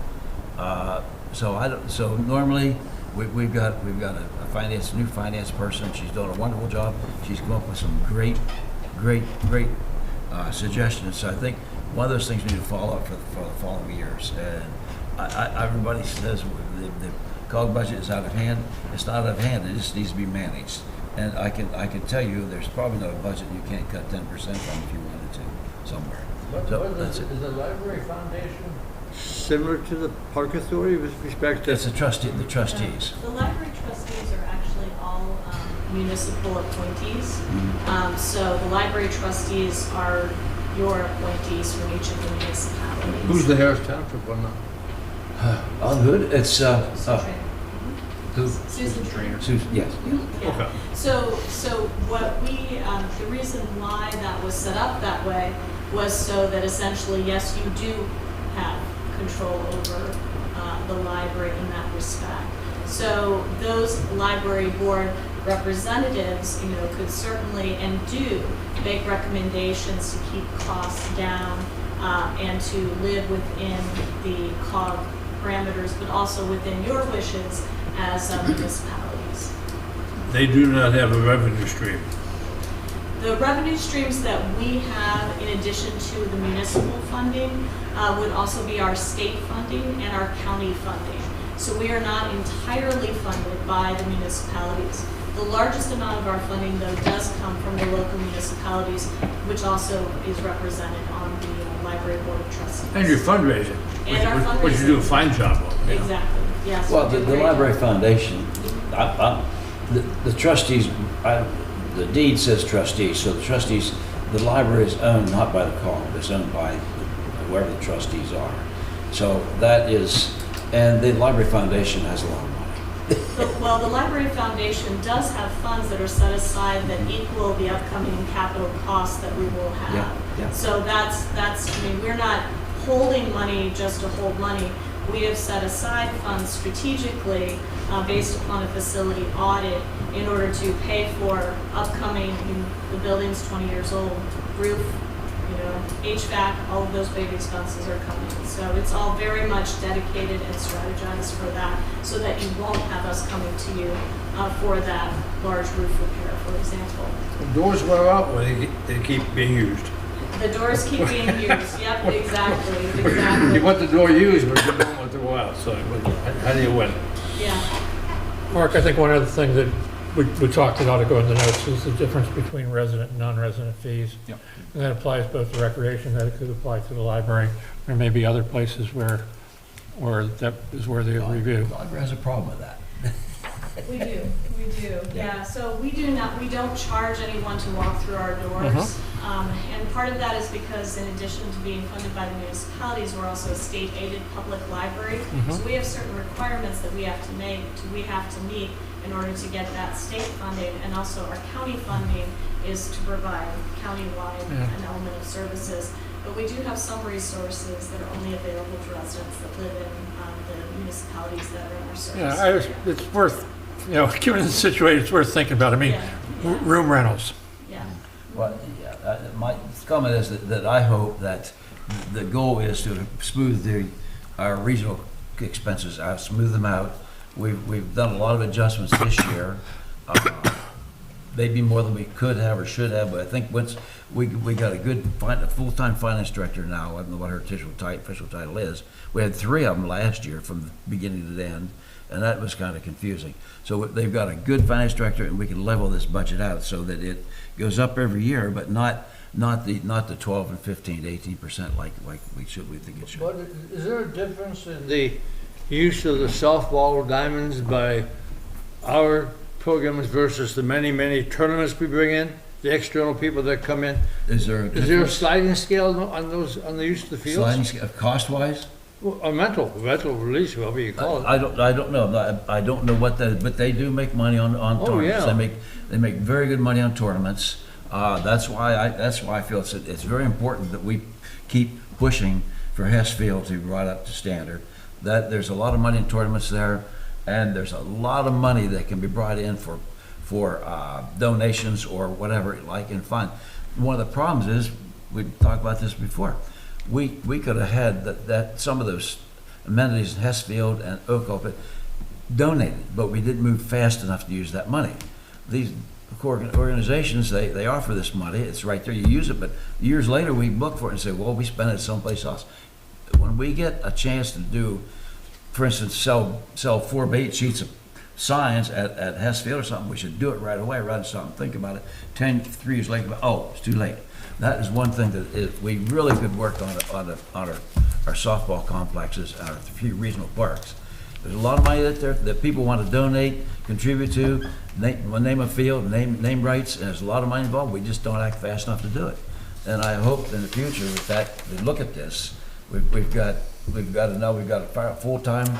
So normally, we've got a new finance person. She's doing a wonderful job. She's come up with some great suggestions. So I think one of those things we need to follow up for the following years. And everybody says the COG budget is out of hand. It's not out of hand. It just needs to be managed. And I can tell you, there's probably not a budget you can't cut 10% from if you wanted to somewhere. So that's it. Is the library foundation similar to the park authority with respect to? It's the trustees. The library trustees are actually all municipal appointees. So the library trustees are your appointees from each of the municipalities. Who's the Harris Township one now? On Hood, it's Susan Trainer. Susan, yes. Yeah. Okay. So what we, the reason why that was set up that way was so that essentially, yes, you do have control over the library in that respect. So those library board representatives, could certainly and do make recommendations to keep costs down and to live within the COG parameters, but also within your wishes as municipalities. They do not have a revenue stream. The revenue streams that we have in addition to the municipal funding would also be our state funding and our county funding. So we are not entirely funded by the municipalities. The largest amount of our funding, though, does come from the local municipalities, which also is represented on the Library Board of Trustees. And your fundraising. And our fundraising. Which you do a fine job of. Exactly, yes. Well, we do the great library job. foundation, the trustees, the deed says trustees, so the trustees, the library is owned not by the COG, it's owned by whoever the trustees are. So that is, and the library foundation has a lot of money. Well, the Library Foundation does have funds that are set aside that equal the upcoming capital costs that we will have. Yeah. So that's, we're not holding money just to hold money. We have set aside funds strategically based upon a facility audit in order to pay for upcoming, the building's 20 years old, roof, HVAC, all of those big expenses are coming. So it's all very much dedicated and strategized for that, so that you won't have us coming to you for that large roof repair, for example. The doors wear out when they keep being used. The doors keep being used. Yep, exactly. You want the door used, but you don't want it to go out. So how do you win? Yeah. Mark, I think one other thing that we talked about to go in the notes is the difference between resident and non-resident fees. Yep. And that applies both to recreation, that it could apply to the library. There may be other places where that is worthy of review. The library has a problem with that. We do. Yeah, so we don't charge anyone to walk through our doors. And part of that is because in addition to being funded by the municipalities, we're also a state-aided public library. So we have certain requirements that we have to meet in order to get that state funding. And also our county funding is to provide countywide an element of services. But we do have some resources that are only available to residents that live in the municipalities that are in our service. Yeah, it's worth, given the situation, it's worth thinking about. Room rentals. Yeah. Well, my comment is that I hope that the goal is to smooth our regional expenses out, smooth them out. We've done a lot of adjustments this year, maybe more than we could have or should have, but I think once we got a full-time finance director now, I don't know what her official title is. We had 3 of them last year from the beginning to the end, and that was kind of confusing. So they've got a good finance director, and we can level this budget out so that it goes up every year, but not the 12 and 15 to 18% like we think it should. But is there a difference in the use of the softball diamonds by our programs versus the many tournaments we bring in? The external people that come in? Is there a sliding scale on the use of the fields? sliding scale cost-wise? Well, a rental release, whatever you call it. I don't know. I don't know what but they do make money on tournaments. Yeah. They make very good money on tournaments. That's why I feel it's very important that we keep pushing for Hess Field to be brought up to standard. That there's a lot of money in tournaments there, and there's a lot of money that can be brought in for donations or whatever like in fun. One of the problems is we talked about this before. We could have had that some of those amenities in Hessfield and Oakville donated, but we didn't move fast enough to use that money. These organizations, they offer this money, it's right there, you use it, but years later we look for it and say, well, we spent it someplace else. When we get a chance to do, for instance, sell 4 by 8 sheets of signs at Hessfield or something, we should do it right away rather than stop and think about it 3 years later. Oh, it's too late. That is one thing that we really could work on our softball complexes and our 3 regional parks. There's a lot of money that people want to donate, contribute to, name a field, name rights, and there's a lot of money involved. We just don't act fast enough to do it. And I hope in the future that we look at this. We've got to know we've got a full-time.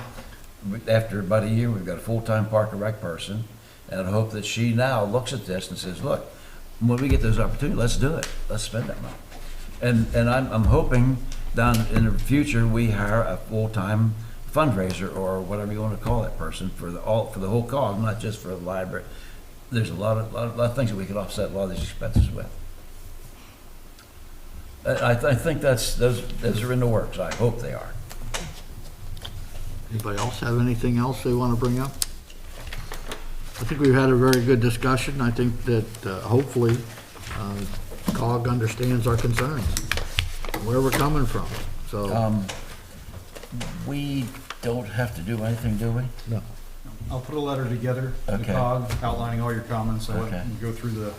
After about a year, we've got a full-time park and rec person, and I hope that she now looks at this and says, "Look, when we get those opportunities, let's do it. Let's spend that money." And I'm hoping down in the future we hire a full-time fundraiser or whatever you want to call that person for the whole cog, not just for the library. There's a lot of things that we could offset a lot of these expenses with. I think those are in the works. I hope they are. Anybody else have anything else they want to bring up? I think we've had a very good discussion. I think that hopefully COG understands our concerns, where we're coming from. So We don't have to do anything, do we? no. I'll put a letter together to Okay. COG outlining all your comments. I'll Okay. let you go through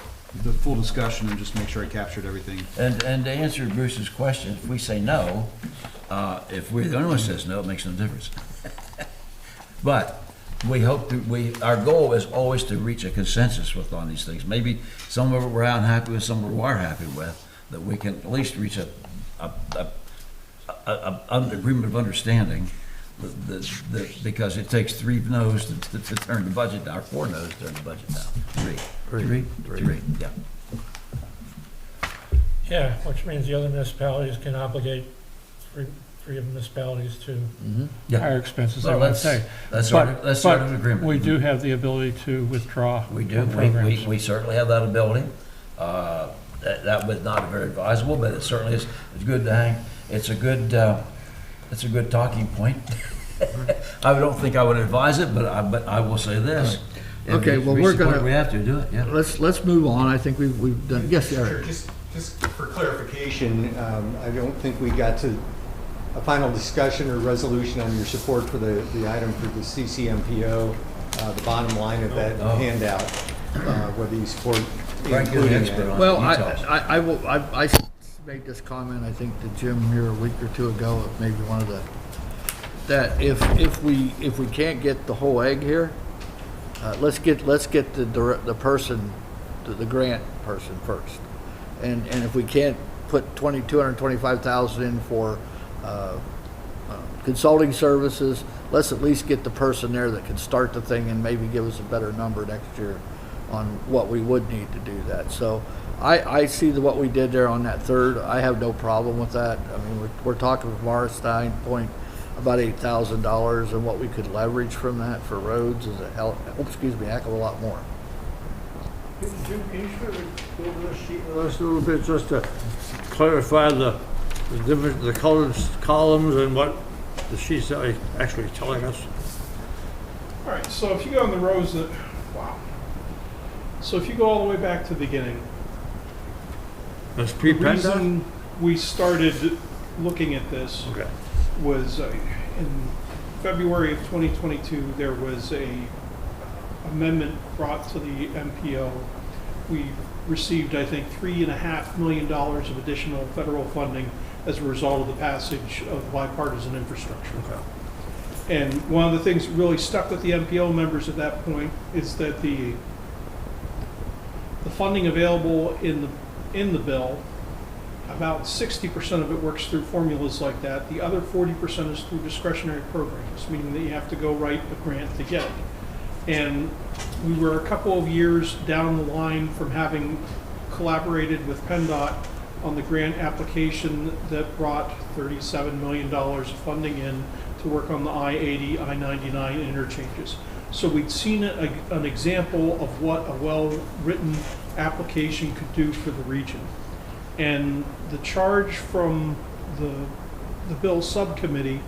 the full discussion and just make sure I captured everything. And to answer Bruce's question, if we say no, if we're the only one who says no, it makes no difference. But we hope our goal is always to reach a consensus on these things. Maybe some of it we're unhappy with, some of it we are happy with, that we can at least reach an agreement of understanding. Because it takes 3 no's to turn the budget down, or 4 no's to turn the budget down. Three, yeah. Yeah, which means the other municipalities can obligate three of the municipalities to Yeah. higher expenses, I Well, would say. That's sort of an agreement. We do have the ability to withdraw. We do. programs. We certainly have that ability. That was not very advisable, but it certainly is. It's good to hang. It's a good talking point. I don't think I would advise it, but I will say this. Okay, well, If we we're support it, gonna- we have to do it. Yeah. Let's move on. I think we've done. Yes, Sure, Eric. just for clarification, I don't think we got to a final discussion or resolution on your support for the item for the CCMPO, the bottom line of that Oh. handout, whether you support Frank, you're the including expert that. on Well, details. I made this comment, I think, to Jim here a week or 2 ago, maybe one of that if we can't get the whole egg here, let's get the person, the grant person first. And if we can't put $225,000 in for consulting services, let's at least get the person there that can start the thing and maybe give us a better number next year on what we would need to do that. So I see what we did there on that third. I have no problem with that. I mean, we're talking from our standpoint about $8,000, and what we could leverage from that for roads is a heck of a lot more. Jim, can you sort of go over this sheet with us a little bit, just to clarify the difference, the columns and what the sheets are actually telling us? All right, so if you go on the rows that, wow. So if you go all the way back to the beginning, That's the pre-PennDOT? reason we started looking at this Okay. was in February of 2022, there was a amendment brought to the MPO. We received, I think, $3.5 million of additional federal funding as a result of the passage of bipartisan infrastructure. And one of the things that really stuck with the MPO members at that point is that the funding available in the bill, about 60% of it works through formulas like that. The other 40% is through discretionary programs, meaning that you have to go write a grant to get it. And we were a couple of years down the line from having collaborated with PennDOT on the grant application that brought $37 million of funding in to work on the I-80, I-99 interchanges. So we'd seen an example of what a well-written application could do for the region. And the charge from the bill subcommittee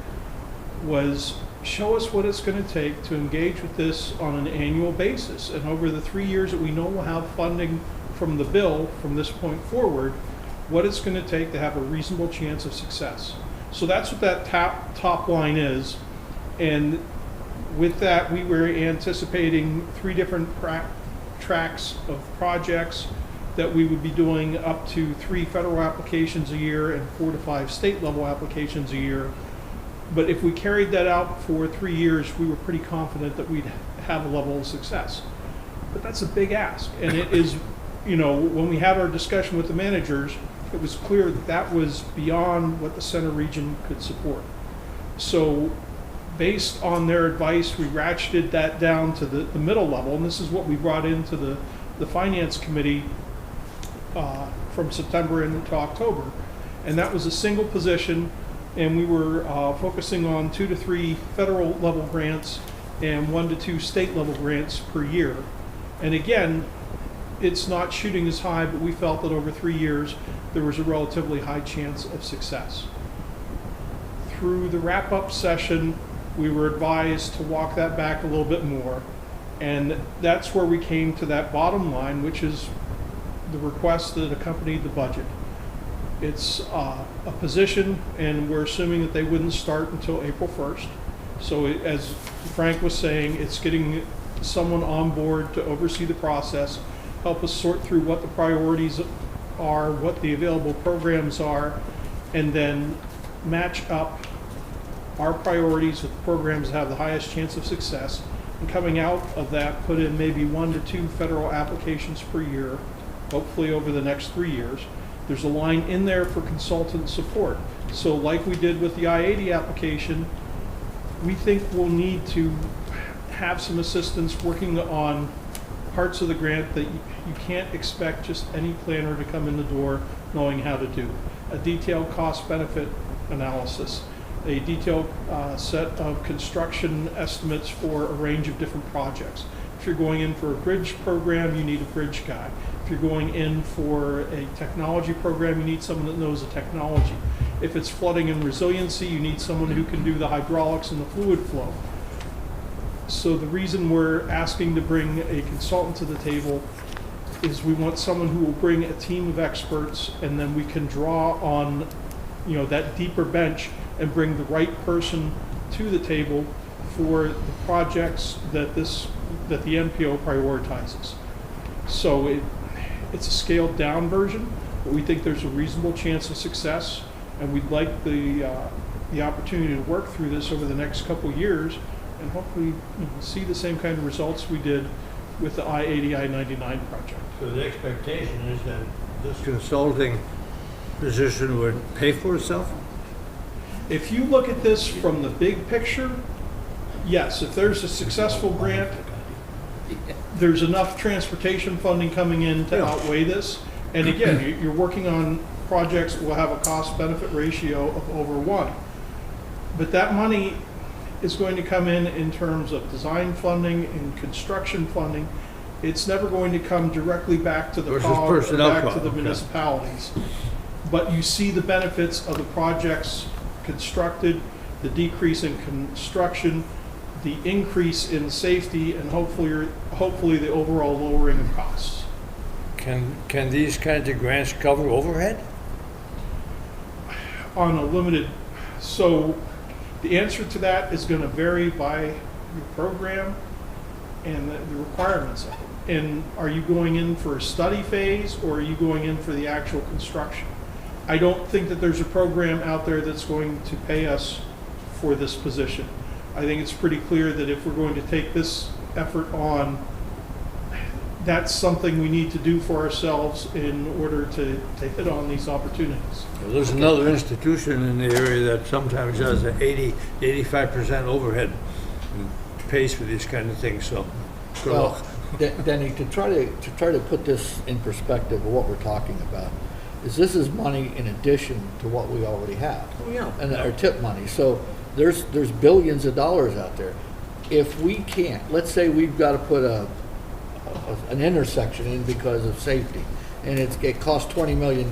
was show us what it's going to take to engage with this on an annual basis. And over the 3 years that we know we'll have funding from the bill from this point forward, what it's going to take to have a reasonable chance of success. So that's what that top line is. And with that, we were anticipating 3 different tracks of projects that we would be doing, up to 3 federal applications a year and 4 to 5 state level applications a year. But if we carried that out for 3 years, we were pretty confident that we'd have a level of success. But that's a big ask. And it is, when we had our discussion with the managers, it was clear that that was beyond what the center region could support. So based on their advice, we ratcheted that down to the middle level. And this is what we brought into the finance committee from September into October. And that was a single position. And we were focusing on 2 to 3 federal level grants and 1 to 2 state level grants per year. And again, it's not shooting as high, but we felt that over 3 years, there was a relatively high chance of success. Through the wrap-up session, we were advised to walk that back a little bit more. And that's where we came to that bottom line, which is the request that accompanied the budget. It's a position, and we're assuming that they wouldn't start until April 1st. So as Frank was saying, it's getting someone on board to oversee the process, help us sort through what the priorities are, what the available programs are, and then match up our priorities with the programs that have the highest chance of success. And coming out of that, put in maybe 1 to 2 federal applications per year, hopefully over the next 3 years. There's a line in there for consultant support. So like we did with the I-80 application, we think we'll need to have some assistance working on parts of the grant that you can't expect just any planner to come in the door knowing how to do. A detailed cost-benefit analysis, a detailed set of construction estimates for a range of different projects. If you're going in for a bridge program, you need a bridge guy. If you're going in for a technology program, you need someone that knows the technology. If it's flooding and resiliency, you need someone who can do the hydraulics and the fluid flow. So the reason we're asking to bring a consultant to the table is we want someone who will bring a team of experts, and then we can draw on, that deeper bench and bring the right person to the table for the projects that the NPO prioritizes. So it's a scaled down version, but we think there's a reasonable chance of success, and we'd like the opportunity to work through this over the next couple years and hopefully see the same kind of results we did with the I-80, I-99 project. So the expectation is that this consulting position would pay for itself? If you look at this from the big picture, yes, if there's a successful grant, there's enough transportation funding coming in to outweigh this. And again, you're working on projects that will have a cost-benefit ratio of over 1. But that money is going to come in terms of design funding and construction funding. It's never going to come directly back to the COG or back to the municipalities. But you see the benefits of the projects constructed, the decrease in construction, the increase in safety, and hopefully the overall lowering of costs. Can these kinds of grants cover overhead? On a limited, so the answer to that is going to vary by your program and the requirements of it. And are you going in for a study phase, or are you going in for the actual construction? I don't think that there's a program out there that's going to pay us for this position. I think it's pretty clear that if we're going to take this effort on, that's something we need to do for ourselves in order to hit on these opportunities. Well, there's another institution in the area that sometimes has an 85% overhead and pays for these kind of things, so good luck. Denny, to try to put this in perspective of what we're talking about, this is money in addition to what we already have. Oh, yeah. And our tip money. So there's billions of dollars out there. If we can't, let's say we've got to put an intersection in because of safety, and it costs $20 million,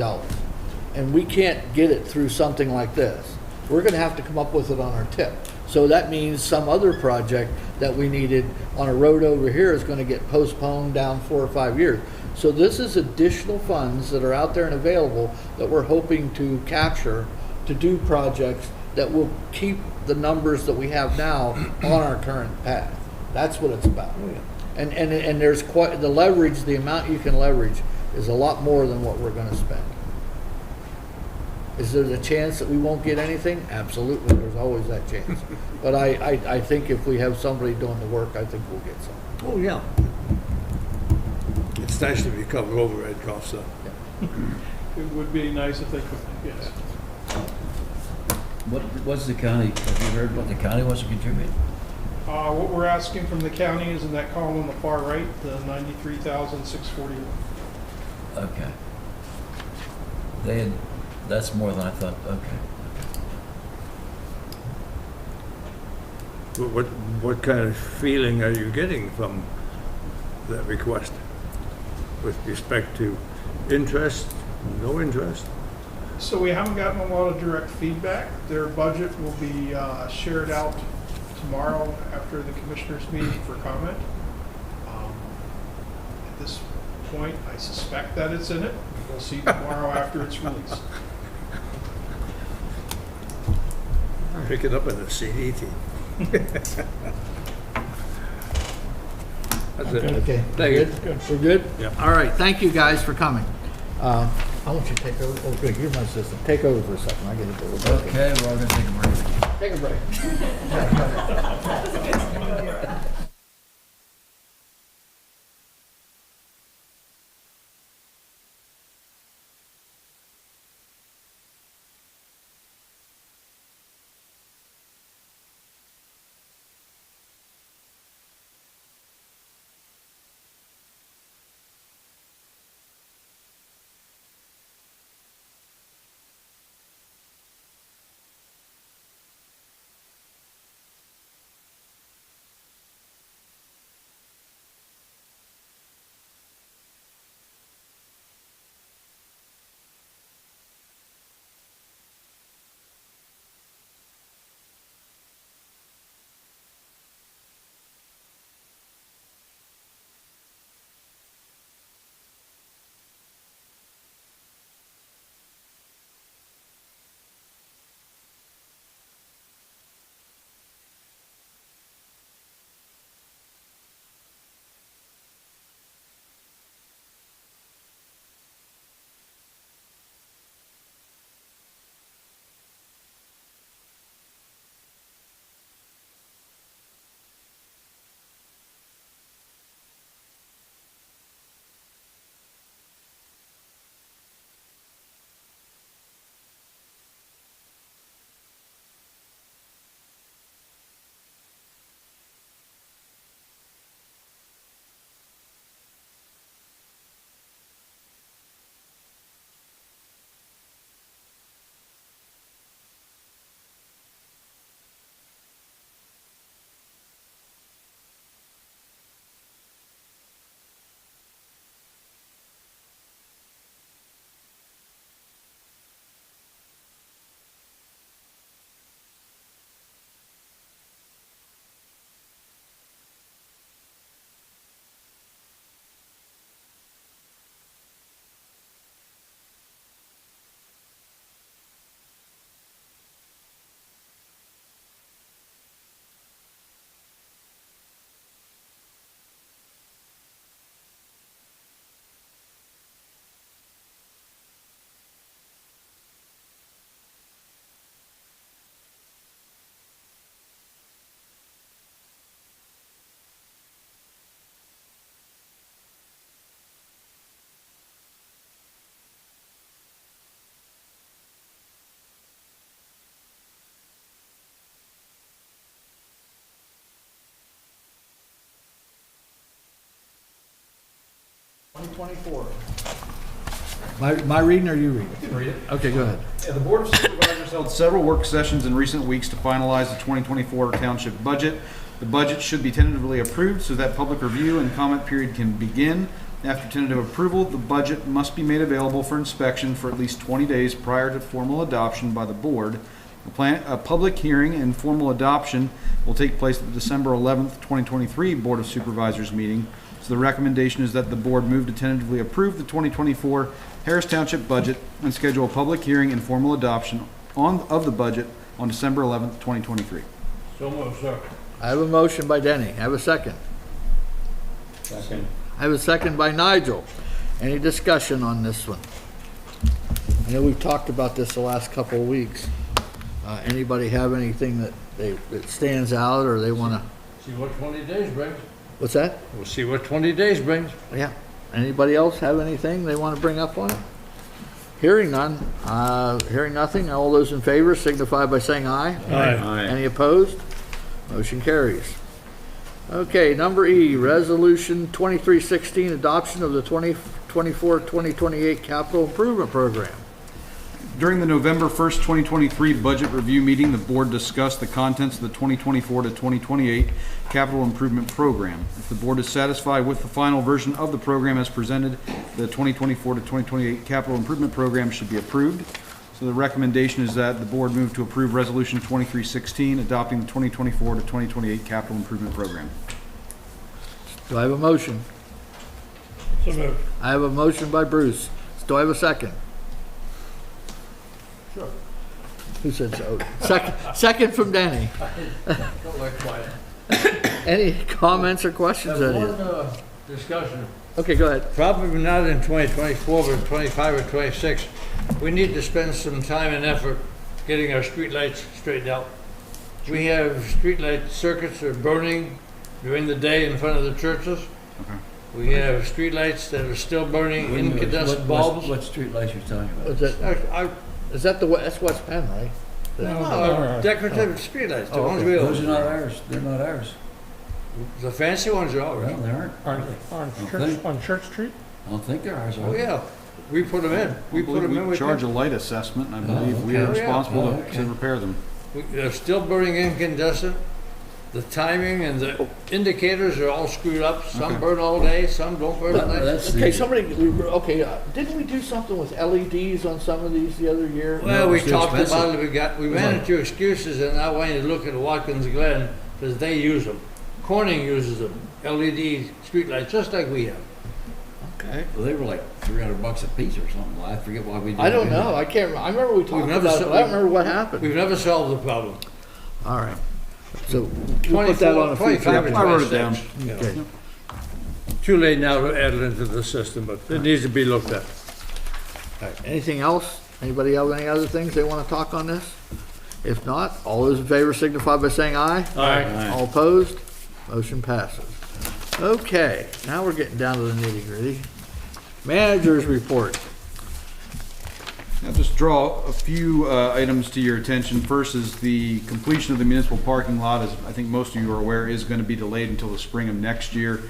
and we can't get it through something like this, we're gonna have to come up with it on our tip. So that means some other project that we needed on a road over here is gonna get postponed down 4 or 5 years. So this is additional funds that are out there and available that we're hoping to capture to do projects that will keep the numbers that we have now on our current path. That's what it's about. And there's quite, the leverage, the amount you can leverage is a lot more than what we're gonna spend. Is there a chance that we won't get anything? Absolutely, there's always that chance. But I think if we have somebody doing the work, I think we'll get some. Oh, yeah. It's nice to be covered overhead costs, though. It would be nice if they could, yes. What's the county, have you heard what the county wants to contribute? What we're asking from the county is in that column on the far right, the $93,641. Okay. That's more than I thought, okay. What kind of feeling are you getting from that request with respect to interest, no interest? So we haven't gotten a lot of direct feedback. Their budget will be shared out tomorrow after the commissioners' meeting for comment. At this point, I suspect that it's in it. We'll see tomorrow after it's released. Pick it up in the CD team. That's it. Okay. Thank you. We're good? Yeah. All right, thank you guys for coming. I want you to take over. Oh, good, you're my assistant. Take over for a second. I get it. Okay, we're all gonna take a break. Take a break. My reading or you reading? Read it. Okay, go ahead. Yeah, the Board of Supervisors held several work sessions in recent weeks to finalize the 2024 Township budget. The budget should be tentatively approved so that public review and comment period can begin. After tentative approval, the budget must be made available for inspection for at least 20 days prior to formal adoption by the board. A public hearing and formal adoption will take place at the December 11th, 2023 Board of Supervisors meeting. So the recommendation is that the board move to tentatively approve the 2024 Harris Township budget and schedule a public hearing and formal adoption of the budget on December 11th, 2023. So moved, sir. I have a motion by Denny. I have a second. Second. I have a second by Nigel. Any discussion on this one? I know we've talked about this the last couple of weeks. Anybody have anything that stands out or they want to, See what 20 days brings. what's that? We'll see what 20 days brings. Yeah. Anybody else have anything they want to bring up on it? Hearing none, hearing nothing, all those in favor signify by saying aye. Aye. Any opposed? Motion carries. Okay, number E, Resolution 2316, adoption of the 2024-2028 Capital Improvement Program. During the November 1st, 2023 budget review meeting, the board discussed the contents of the 2024 to 2028 capital improvement program. If the board is satisfied with the final version of the program as presented, the 2024 to 2028 capital improvement program should be approved. So the recommendation is that the board move to approve Resolution 2316, adopting the 2024 to 2028 capital improvement program. Do I have a motion? So moved. I have a motion by Bruce. Do I have a second? Sure. Who said so? Second from Danny. Don't like quiet. Any comments or questions? There's on one it? discussion. Okay, go ahead. Probably not in 2024, but in 25 or 26. We need to spend some time and effort getting our streetlights straightened out. We have streetlight circuits that are burning during the day in front of the churches. Okay. We have streetlights that are still burning incandescent bulbs. What street lights you're talking about? Is that that's West Penn, right? No, decorative streetlights, the ones we Those are own. not ours. They're not ours. The fancy ones are ours. Well, they aren't. On Church Street? I don't think they're ours. Oh, yeah. We put them in. We put them in. We with charge a them. light assessment, and I believe we okay. are Oh, yeah. responsible Oh, to okay. repair them. They're still burning incandescent. The timing and the indicators are all screwed up. Some burn all day, some don't burn at night. That's Okay, the, didn't we do something with LEDs on some of these the other year? Well, No, we it's too talked expensive. about it. We ran into excuses, and I wanted to look at Watkins Glen because they use them. Corning uses them. LED streetlights, just like we have. Okay. well, they were like $300 a piece or something. I forget why we did. I don't know. I can't remember. I remember we talked never about it, said- but I don't remember what happened. We've never solved the problem. All right. So we'll put that on a 25 future. and I wrote it down. 26. Okay. Too late now to add it into the system, but it needs to be looked at. All right. Anything else? Anybody have any other things they want to talk on this? If not, all those in favor signify by saying aye. Aye. All opposed? Motion passes. Okay, now we're getting down to the nitty-gritty. Managers report. I'll just draw a few items to your attention. First is the completion of the municipal parking lot, as I think most of you are aware, is going to be delayed until the spring of next year.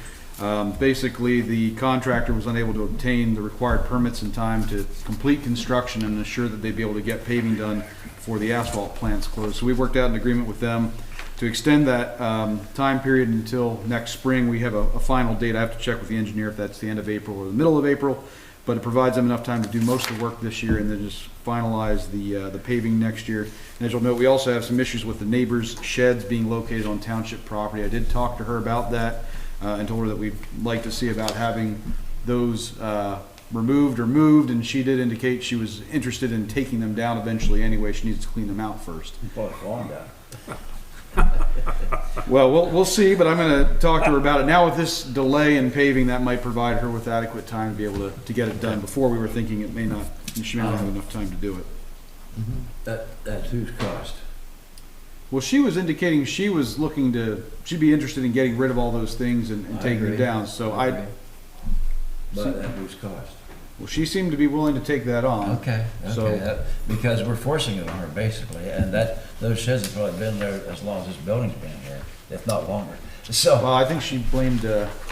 Basically, the contractor was unable to obtain the required permits in time to complete construction and ensure that they'd be able to get paving done before the asphalt plant's closed. So we worked out an agreement with them to extend that time period until next spring. We have a final date. I have to check with the engineer if that's the end of April or the middle of April, but it provides them enough time to do most of the work this year and then just finalize the paving next year. And as you'll note, we also have some issues with the neighbors' sheds being located on township property. I did talk to her about that and told her that we'd like to see about having those removed or moved, and she did indicate she was interested in taking them down eventually anyway. She needs to clean them out first. Bought a farm down. Well, we'll see, but I'm going to talk to her about it. Now with this delay in paving, that might provide her with adequate time to be able to get it done. Before we were thinking she may not have enough time to do it. That's whose cost? Well, she was indicating she'd be interested in getting rid of all those things and I taking them agree. down. So But at whose cost? well, she seemed to be willing to take that on. Okay, So- because we're forcing it on her basically, and those sheds have probably been there as long as this building's been here, if not longer. So, Well, I think she blamed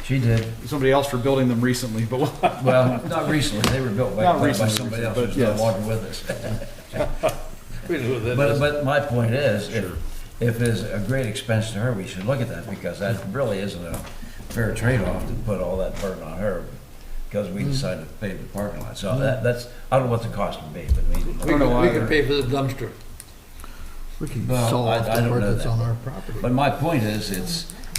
she did, somebody else for building them recently, but well, not recently, they were built Not by recently, somebody else but who's no yes. longer with us. We know what that is. But my point is, if it's a great expense to her, we should look at that, because that really isn't a fair trade-off to put all that burden on her, because we decided to pave the parking lot. So that's, I don't know what the cost would be, but We can pay for the dumpster. We can Well, saw off I the don't part know that's that. on our property. But my point is,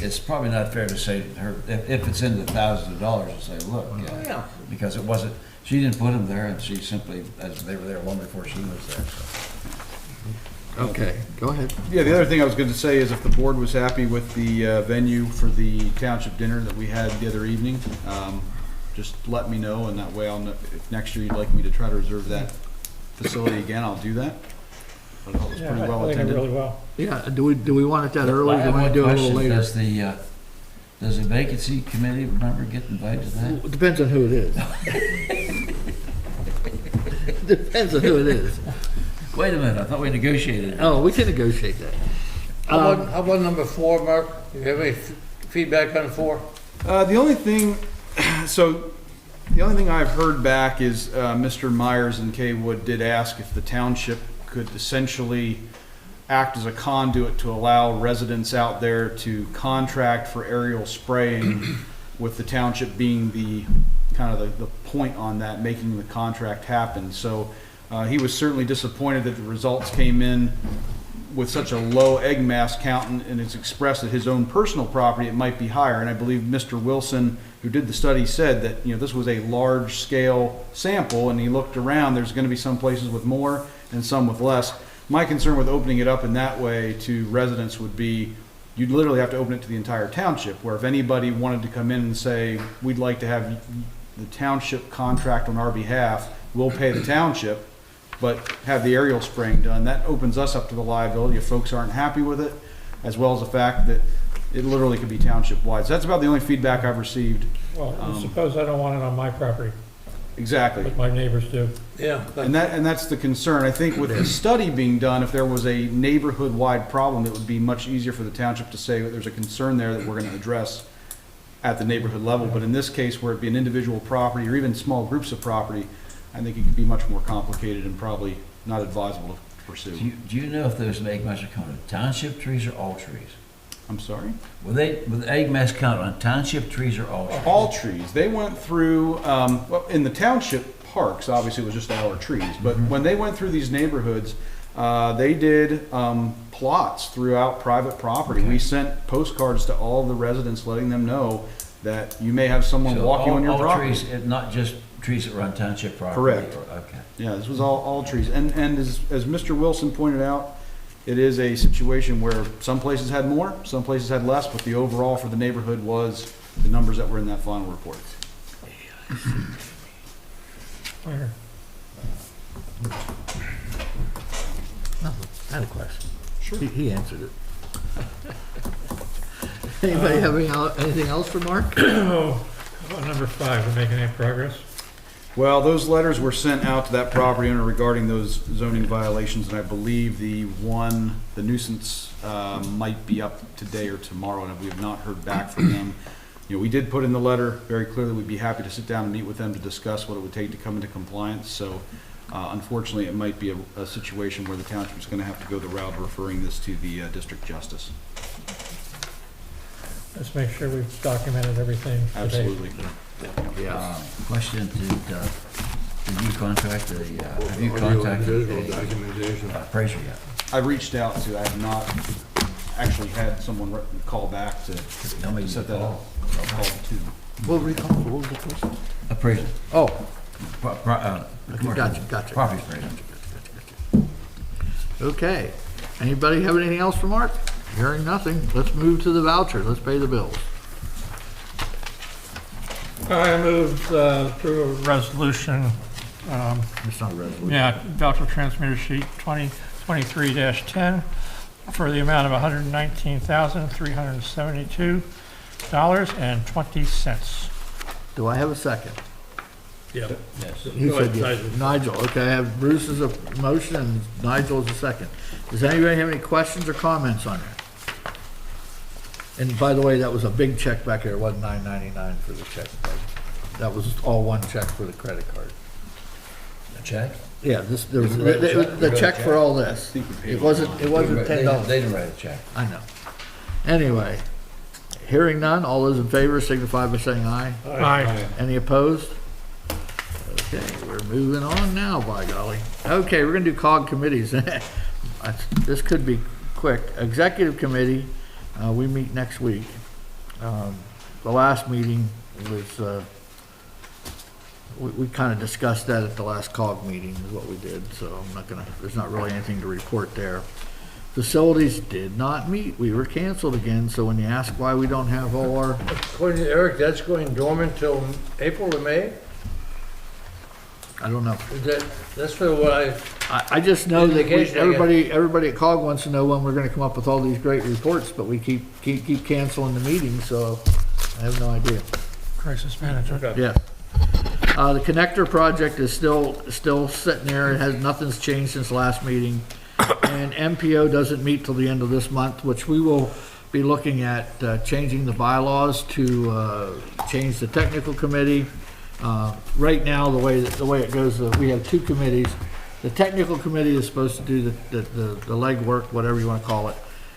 it's probably not fair to say to her, if it's in the thousands of dollars, to say, look, Yeah. because it wasn't, she didn't put them there, and she simply, as they were there long before she was there, so. Okay, go ahead. Yeah, the other thing I was going to say is if the board was happy with the venue for the township dinner that we had the other evening, just let me know, and that way I'll know, if next year you'd like me to try to reserve that facility again, I'll do that. But it was pretty well attended. well. Yeah, do we want it that early, I or do have we want one to do it a little question. later? Does the vacancy committee member get invited to that? It depends on who it is. Depends on who it is. Wait a minute, I thought we negotiated. Oh, we can negotiate that. How about number 4, Mark? Do you have any feedback on 4? The only thing, so the only thing I've heard back is Mr. Myers and Kay Wood did ask if the township could essentially act as a conduit to allow residents out there to contract for aerial spraying, with the township being the kind of the point on that, making the contract happen. So he was certainly disappointed that the results came in with such a low egg mass count, and it's expressed that his own personal property, it might be higher. And I believe Mr. Wilson, who did the study, said that, you know, this was a large scale sample, and he looked around, there's going to be some places with more and some with less. My concern with opening it up in that way to residents would be, you'd literally have to open it to the entire township, where if anybody wanted to come in and say, we'd like to have the township contract on our behalf, we'll pay the township, but have the aerial spraying done, that opens us up to the liability if folks aren't happy with it, as well as the fact that it literally could be township wide. So that's about the only feedback I've received. Well, suppose I don't want it on my property, Exactly. but my neighbors do. Yeah. And that's the concern. I think with the study being done, if there was a neighborhood-wide problem, it would be much easier for the township to say that there's a concern there that we're going to address at the neighborhood level. But in this case, where it'd be an individual property or even small groups of property, I think it could be much more complicated and probably not advisable to pursue. Do you know if those egg mass are counted on township trees or all trees? I'm sorry? Will the egg mass count on township trees or all trees? All trees. They went through, well, in the township parks, obviously it was just our trees, but when they went through these neighborhoods, they did plots throughout private property. We sent postcards to all the residents letting them know that you may have someone So walking on your all property. trees, not just trees that are on township property? Correct. Okay. Yeah, this was all trees. And as Mr. Wilson pointed out, it is a situation where some places had more, some places had less, but the overall for the neighborhood was the numbers that were in that final report. Where? I had a question. Sure. He answered it. Anybody have anything else for Mark? Oh, how about number 5, we're making any progress? Well, those letters were sent out to that property owner regarding those zoning violations, and I believe the nuisance might be up today or tomorrow, and we have not heard back from them. You know, we did put in the letter very clearly we'd be happy to sit down and meet with them to discuss what it would take to come into compliance. So unfortunately, it might be a situation where the township is going to have to go the route of referring this to the district justice. Let's make sure we've documented everything today. Absolutely. Yeah. Question, did you contact have you contacted a appraiser yet? I reached out to, I have not actually had someone call back to Tell me set that up. call. I'll call two. What were you calling for? What was the question? Appraiser. Oh, Commercial gotcha. Property appraiser. Okay. Anybody have anything else for Mark? Hearing nothing, let's move to the voucher. Let's pay the bills. I moved through a resolution, It's not a resolution. yeah, voucher transmitter sheet 2023-10 for the amount of $119,372.20. Do I have a second? Yeah. Yes. He Go said ahead, yes. Nigel. Nigel, okay, I have Bruce as a motion and Nigel as a second. Does anybody have any questions or comments on that? And by the way, that was a big check back there, it wasn't $9.99 for the check. That was all one check for the credit card. A check? Yeah, there was, You wrote a check? the You wrote a check check? for all this. It wasn't They $10. didn't write a check. I know. Anyway, hearing none, all those in favor signify by saying aye. Aye. Any opposed? Okay, we're moving on now, by golly. Okay, we're gonna do COG committees. this could be quick. Executive committee, we meet next week. The last meeting was, we kind of discussed that at the last COG meeting is what we did, so there's not really anything to report there. Facilities did not meet. We were canceled again, so when you ask why we don't have all our, According to Eric, that's going dormant till April or May? I don't know. That's for what I just know that Indication, I guess. everybody at COG wants to know when we're gonna come up with all these great reports, but we keep canceling the meetings, so I have no idea. Crisis management. Yeah. The connector project is still sitting there. Nothing's changed since last meeting. And MPO doesn't meet till the end of this month, which we will be looking at changing the bylaws to change the technical committee. Right now, the way it goes, we have two committees. The technical committee is supposed to do the legwork, whatever you want to call it.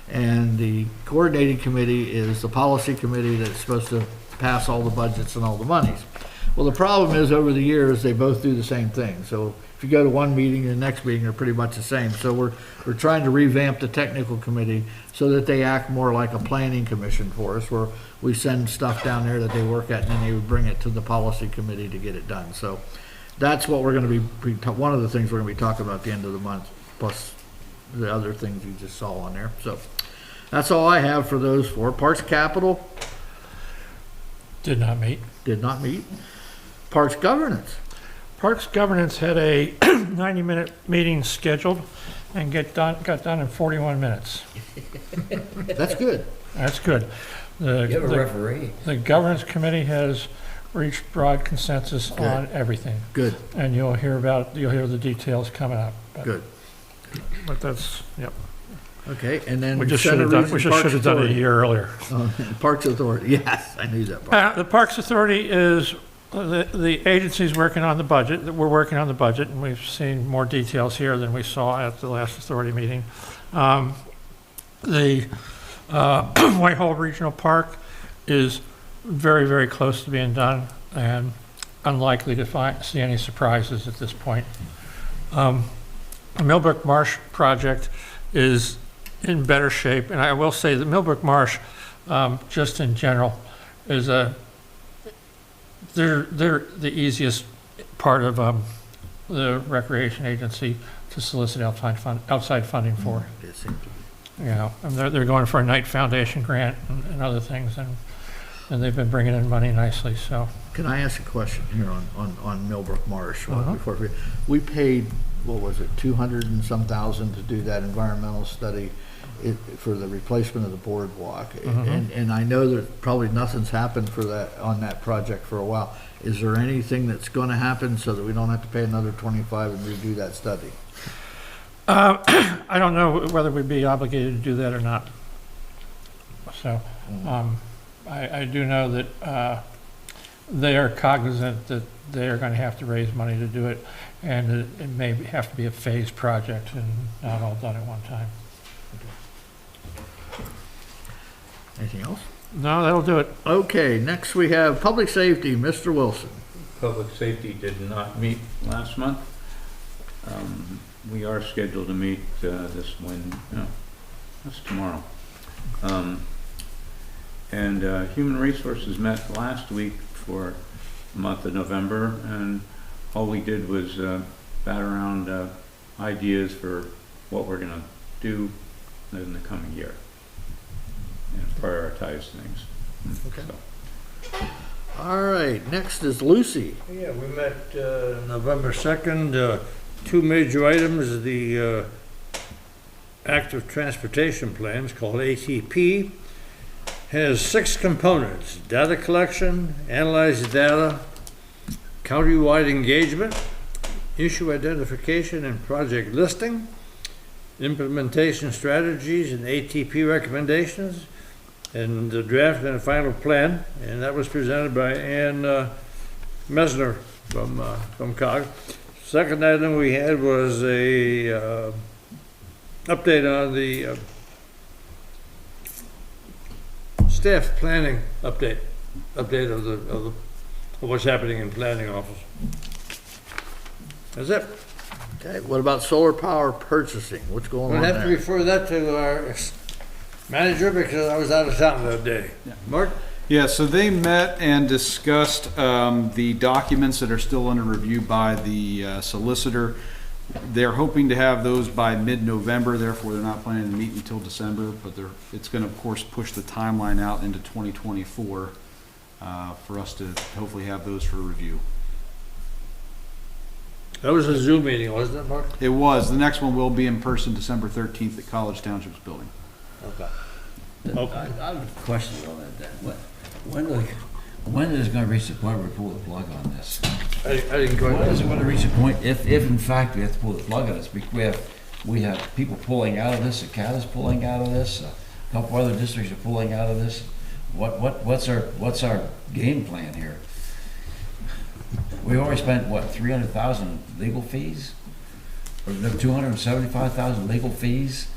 And the coordinating committee is the policy committee that's supposed to pass all the budgets and all the monies. Well, the problem is, over the years, they both do the same thing. So if you go to one meeting and the next meeting, they're pretty much the same. So we're trying to revamp the technical committee so that they act more like a planning commission for us, where we send stuff down there that they work at, and then they would bring it to the policy committee to get it done. So that's what we're going to be, one of the things we're going to be talking about at the end of the month, plus the other things you just saw on there. So that's all I have for those four. Parks Capital Did not meet. did not meet. Parks Governance. Parks Governance had a 90-minute meeting scheduled and got done in 41 minutes. That's good. That's good. You have a referee. The Governance Committee has reached broad consensus on everything, Good. and you'll hear the details coming up. Good. But that's, yep. Okay, and then We just should Center have done, Region we just Parks should have done it a Authority. year earlier. Parks Authority, yes, I knew that part. The Parks Authority is, the agency's working on the budget, we're working on the budget, and we've seen more details here than we saw at the last authority meeting. The Whitehall Regional Park is very, very close to being done, and unlikely to see any surprises at this point. The Millbrook Marsh project is in better shape, and I will say that Millbrook Marsh, just in general, is they're the easiest part of the recreation agency to solicit outside funding for. It seemed to be. You know, and they're going for a Knight Foundation grant and other things, and they've been bringing in money nicely. So Can I ask a question here on Millbrook Marsh? Uh-huh. Before we paid, what was it, 200 and some thousand to do that environmental study for the replacement of the boardwalk. And I know that probably nothing's happened on that project for a while. Is there anything that's going to happen so that we don't have to pay another 25 and redo that study? I don't know whether we'd be obligated to do that or not. So I do know that they are cognizant that they are going to have to raise money to do it, and it may have to be a phased project and not all done at one time. Anything else? No, that'll do it. Okay, next we have Public Safety, Mr. Wilson. Public Safety did not meet last month. We are scheduled to meet that's tomorrow. And Human Resources met last week for the month of November, and all we did was bat around ideas for what we're going to do in the coming year and prioritize things. Okay. So. All right, next is Lucy. Yeah, we met November 2nd. Two major items, the Active Transportation Plan, it's called ATP, has 6 components: data collection, analyze data, countywide engagement, issue identification and project listing, implementation strategies and ATP recommendations, and the draft and final plan. And that was presented by Ann Mesner from COG. Second item we had was a update on the staff planning update of what's happening in planning office. That's it. Okay, what about solar power purchasing? What's going We'll on have to there? refer that to our manager because I was out of town that day. Mark? Yeah, so they met and discussed the documents that are still under review by the solicitor. They're hoping to have those by mid-November, therefore they're not planning to meet until December, but it's going to, of course, push the timeline out into 2024 for us to hopefully have those for review. That was a Zoom meeting, wasn't it, Mark? It was. The next one will be in person December 13th at College Township's building. Okay. I have a question on that then. When is it gonna reach the point where we pull the plug on this? I didn't go. When is it gonna reach the point, if in fact we have to pull the plug on this? We have people pulling out of this, CAT is pulling out of this, a couple other districts are pulling out of this. What's our game plan here? We already spent, what, 300,000 legal fees? Or 275,000 legal fees?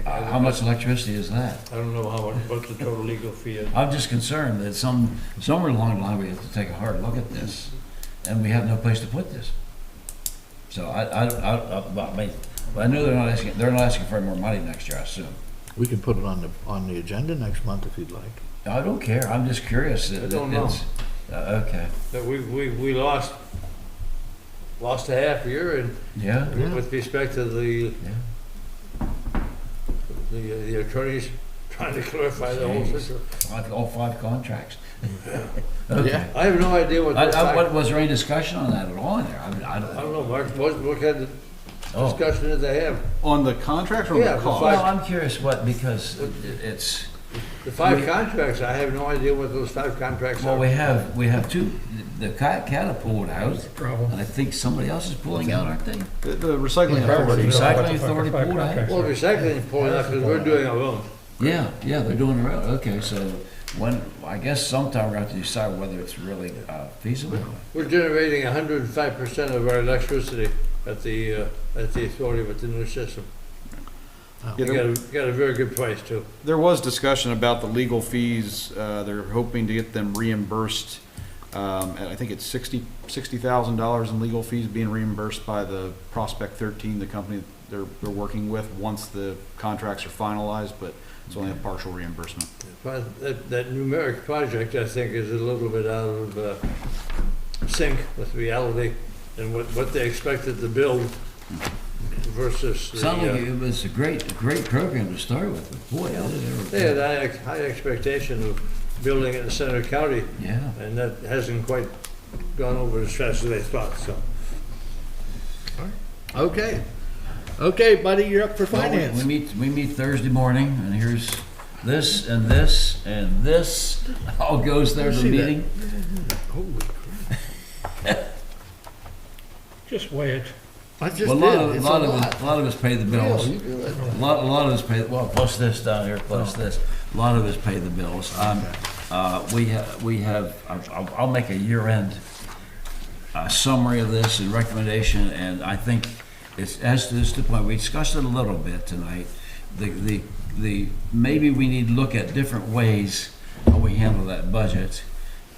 How much electricity is that? I don't know what the total legal fee is. I'm just concerned that somewhere along the line, we have to take a hard look at this, and we have no place to put this. So I know they're not asking for more money next year, I assume. We can put it on the agenda next month if you'd like. I don't care, I'm just curious. I don't know. Okay, That we lost a half year and yeah, with respect to the attorneys trying to clarify the whole situation. all 5 contracts. Okay. I have no idea what those Was there any discussion on that at all in there? I I don't know, Mark, what kind of Oh. discussion did they have? On the contract or on Yeah, the the cost? Well, I'm curious because it's, The 5 contracts, I have no idea what those 5 contracts well, are. we have 2, the CAT pulled out, and I think somebody else is pulling out, aren't they? The recycling The authority. recycling authority pulled out? Well, recycling is pulling out because we're doing our own. Yeah, they're doing it right, okay, so I guess sometime we have to decide whether it's really feasible. We're generating 105% of our electricity at the authority with the new system. Yeah, You got a very good price too. There was discussion about the legal fees. They're hoping to get them reimbursed. And I think it's $60,000 in legal fees being reimbursed by the Prospect 13, the company they're working with, once the contracts are finalized, but it's only a partial reimbursement. That numeric project, I think, is a little bit out of sync with reality and what they expected to build versus the. Sounded like it was a great program to start with, but boy, They had high expectation of building it in Center County, yeah. and that hasn't quite gone over as fast as they thought, so. Okay, buddy, you're up for Well, finance. we meet Thursday morning, and here's this and this and this all goes there to the See that? meeting. Just weigh it. I just Well, did. a It's lot a of lot. a lot of us pay the bills. Yeah, you do it. A lot of us pay, well, plus this down here, plus this. A lot of us pay the bills. We have, I'll make a year-end summary of this and recommendation, and I think it's, as to this point, we discussed it a little bit tonight. Maybe we need to look at different ways how we handle that budget.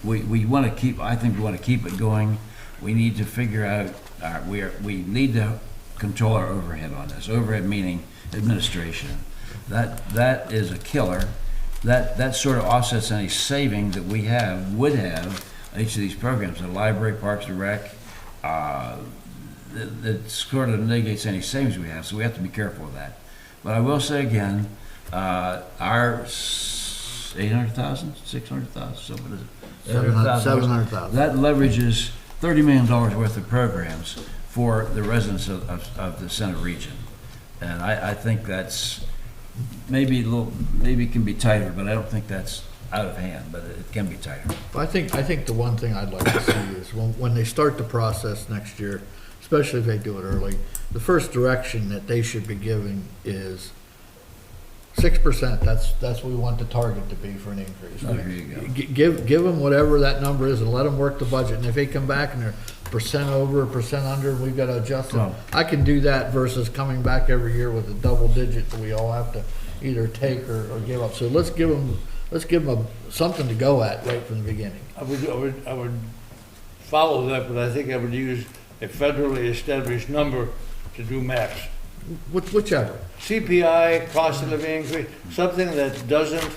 We want to keep, I think we want to keep it going. We need to figure out, we need to control our overhead on this. Overhead meaning administration. That is a killer. That sort of offsets any savings that we would have on each of these programs, the library, Parks and Rec. That sort of negates any savings we have, so we have to be careful of that. But I will say again, our 800,000, 600,000, so what is it? 700,000. That leverages $30 million worth of programs for the residents of the Center region. And I think that's maybe it can be tighter, but I don't think that's out of hand, but it can be tighter. I think the one thing I'd like to see is when they start the process next year, especially if they do it early, the first direction that they should be giving is 6%. That's what we want the target to be for an increase. Oh, here you go. Give them whatever that number is and let them work the budget. And if they come back and they're percent over, percent under, we've got to adjust it. Well- I can do that versus coming back every year with a double digit that we all have to either take or give up. So let's give them something to go at right from the beginning. I would follow that, but I think I would use a federally established number to do maps. Whichever. CPI, cost of living increase, something that doesn't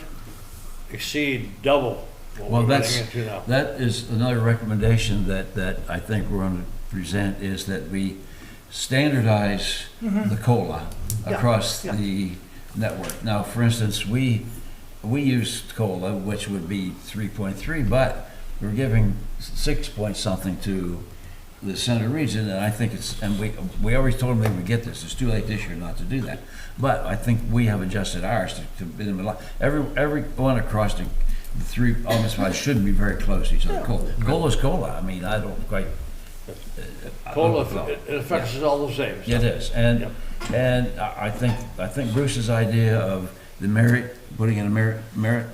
exceed double what Well, we're that's, getting into now. that is another recommendation that I think we're going to present, is that we standardize the COLA across the network. Now, for instance, we use COLA, which would be 3.3, but we're giving 6 point something to the center region, and I think it's, and we always told them they would get this. It's too late this year not to do that. But I think we have adjusted ours to be in the middle. Every one across the three, almost five, should be very close to each other. Cola's cola. I mean, I don't quite. COLA, it affects us all the same. so. It is, and I think Bruce's idea of the merit, putting in a merit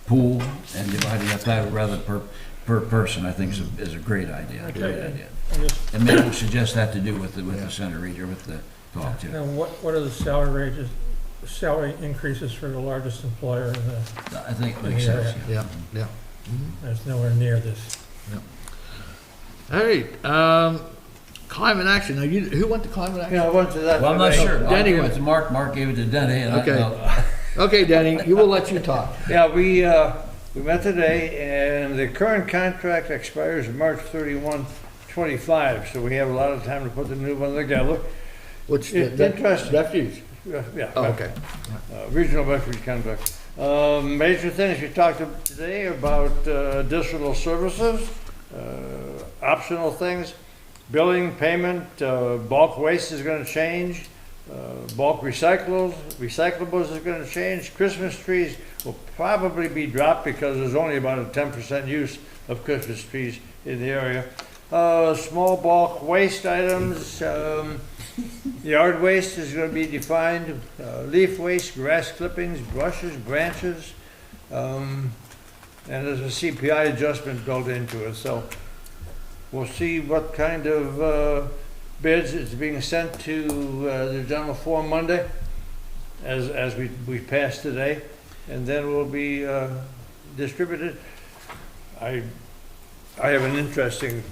pool and dividing up that rather per person, I think is a great idea. A great idea. And maybe we suggest that to do with the center region, with the talk too. Now, what are the salary increases for the largest employer in the, I think it makes sense. Yeah, yeah. that's nowhere near this. All right, climate action. Now, who went to climate action? Yeah, I went to that. Well, I'm not today. sure. Denny I gave went. it to Mark. Mark gave it to Denny. And Okay. Okay, Denny, you will let you talk. Yeah, we met today, and the current contract expires March 31, 25, so we have a lot of time to put the new one together. Which, Interesting. refuge. Yeah. Oh, okay. Regional refuge contract. Major things we talked about today about additional services, optional things, billing, payment, bulk waste is going to change, bulk recyclables is going to change. Christmas trees will probably be dropped because there's only about a 10% use of Christmas trees in the area. Small bulk waste items, yard waste is going to be defined, leaf waste, grass clippings, brushes, branches, and there's a CPI adjustment built into it. So we'll see what kind of bids is being sent to the general forum Monday, as we passed today, and then will be distributed. I have an interesting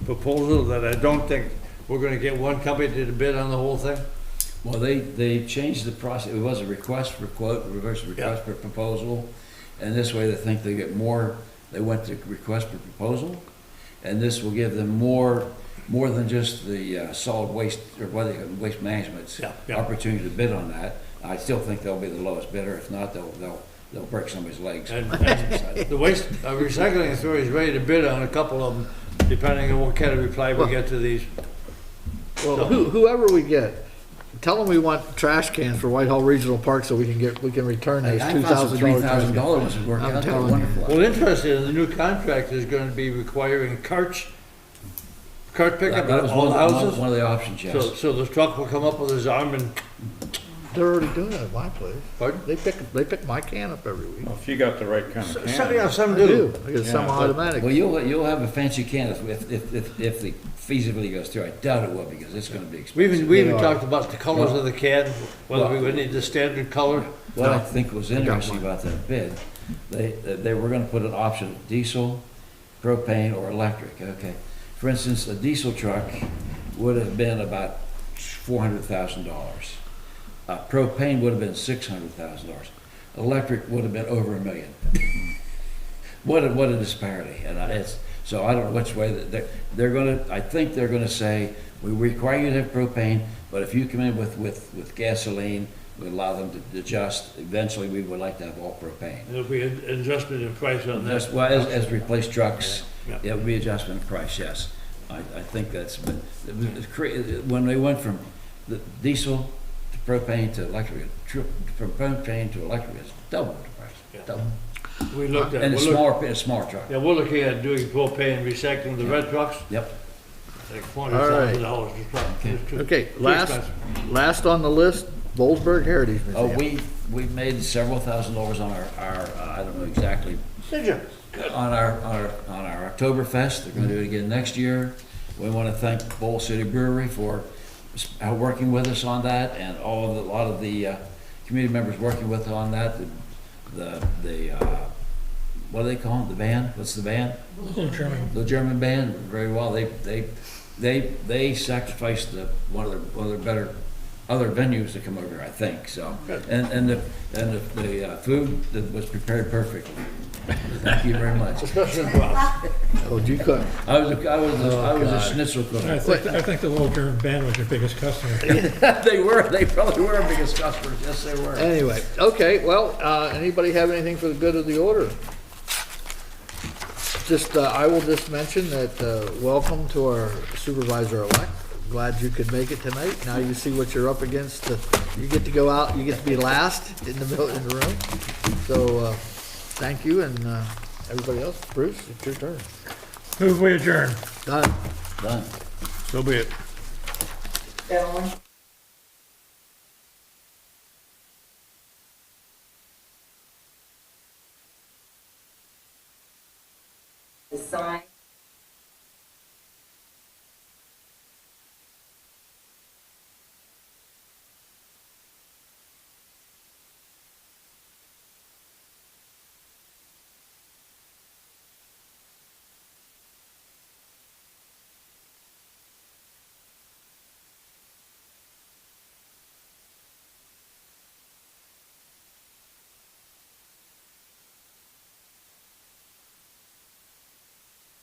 proposal that I don't think we're going to get one company to bid on the whole thing. Well, they changed the process. It was a request for quote, reverse request for proposal, and this way they think they get more. They went to request for proposal, and this will give them more than just the solid waste or waste management's opportunity to bid on that. I still think they'll be the lowest bidder. If not, they'll break somebody's legs. And the waste recycling authority is ready to bid on a couple of them, depending on what kind of reply we get to these. Well, So- whoever we get, tell them we want trash cans for Whitehall Regional Park so we can return those I found some $3,000 $2,000. was working I'm out. They were telling you. wonderful. Well, interesting, the new contract is going to be requiring cart pickup That at was all one houses. of the options, yes. So the truck will come up with his arm and, They're already doing it at my place. pardon? They pick my can up every week. Well, if you got the right kind of Some, can. yeah, some I do. do. I get Yeah, some but- automatic. Well, you'll have a fancy can if the feasibility goes through. I doubt it will because it's going to be expensive. We even talked about the colors of the can, whether we would need the standard color. What I think was interesting about that bid, they were gonna put an option, diesel, propane, or electric, okay? For instance, a diesel truck would have been about $400,000. Propane would have been $600,000. Electric would have been over $1 million. What a disparity, and so I don't know which way they're gonna, I think they're gonna say, we require you to have propane, but if you come in with gasoline, we allow them to adjust. Eventually, we would like to have all propane. There'll be an adjustment in price on that. Well, as replace trucks, Yeah. it would be adjustment of price, yes. I think that's, but when they went from the diesel to propane to electric, from propane to electric, it's double the price, Yeah. double. We looked at, And we're look- a smaller truck. yeah, we're looking at doing propane recycling the red trucks, Yep. like $400,000 a truck. Okay. It's too- Okay, too last expensive. on the list, Bollesburg Heritage Oh, Museum. we've made several $1,000s on our I don't know exactly, Did you? on our Oktoberfest. They're gonna do it again next year. We wanna thank Bowl City Brewery for working with us on that, and a lot of the community members working with us on that. The what do they call it? The band? What's the band? Little German. The German band, very well. They they sacrificed one of their better other venues to come over, I think, so. And the food that was prepared perfectly. Thank you very much. Especially in Bluff. Oh, you couldn't. I was a schnitzel cook. I think the Little German Band was your biggest customer. They probably were our biggest customers, yes, they were. Anyway, okay, well, anybody have anything for the good of the order? Just, I will just mention that, welcome to our supervisor-elect. Glad you could make it tonight. Now you see what you're up against. You get to go out, you get to be last in the room. So, thank you, and, everybody else, Bruce, it's your turn. Move we adjourn. Done. Done. So be it. Gentlemen. The sign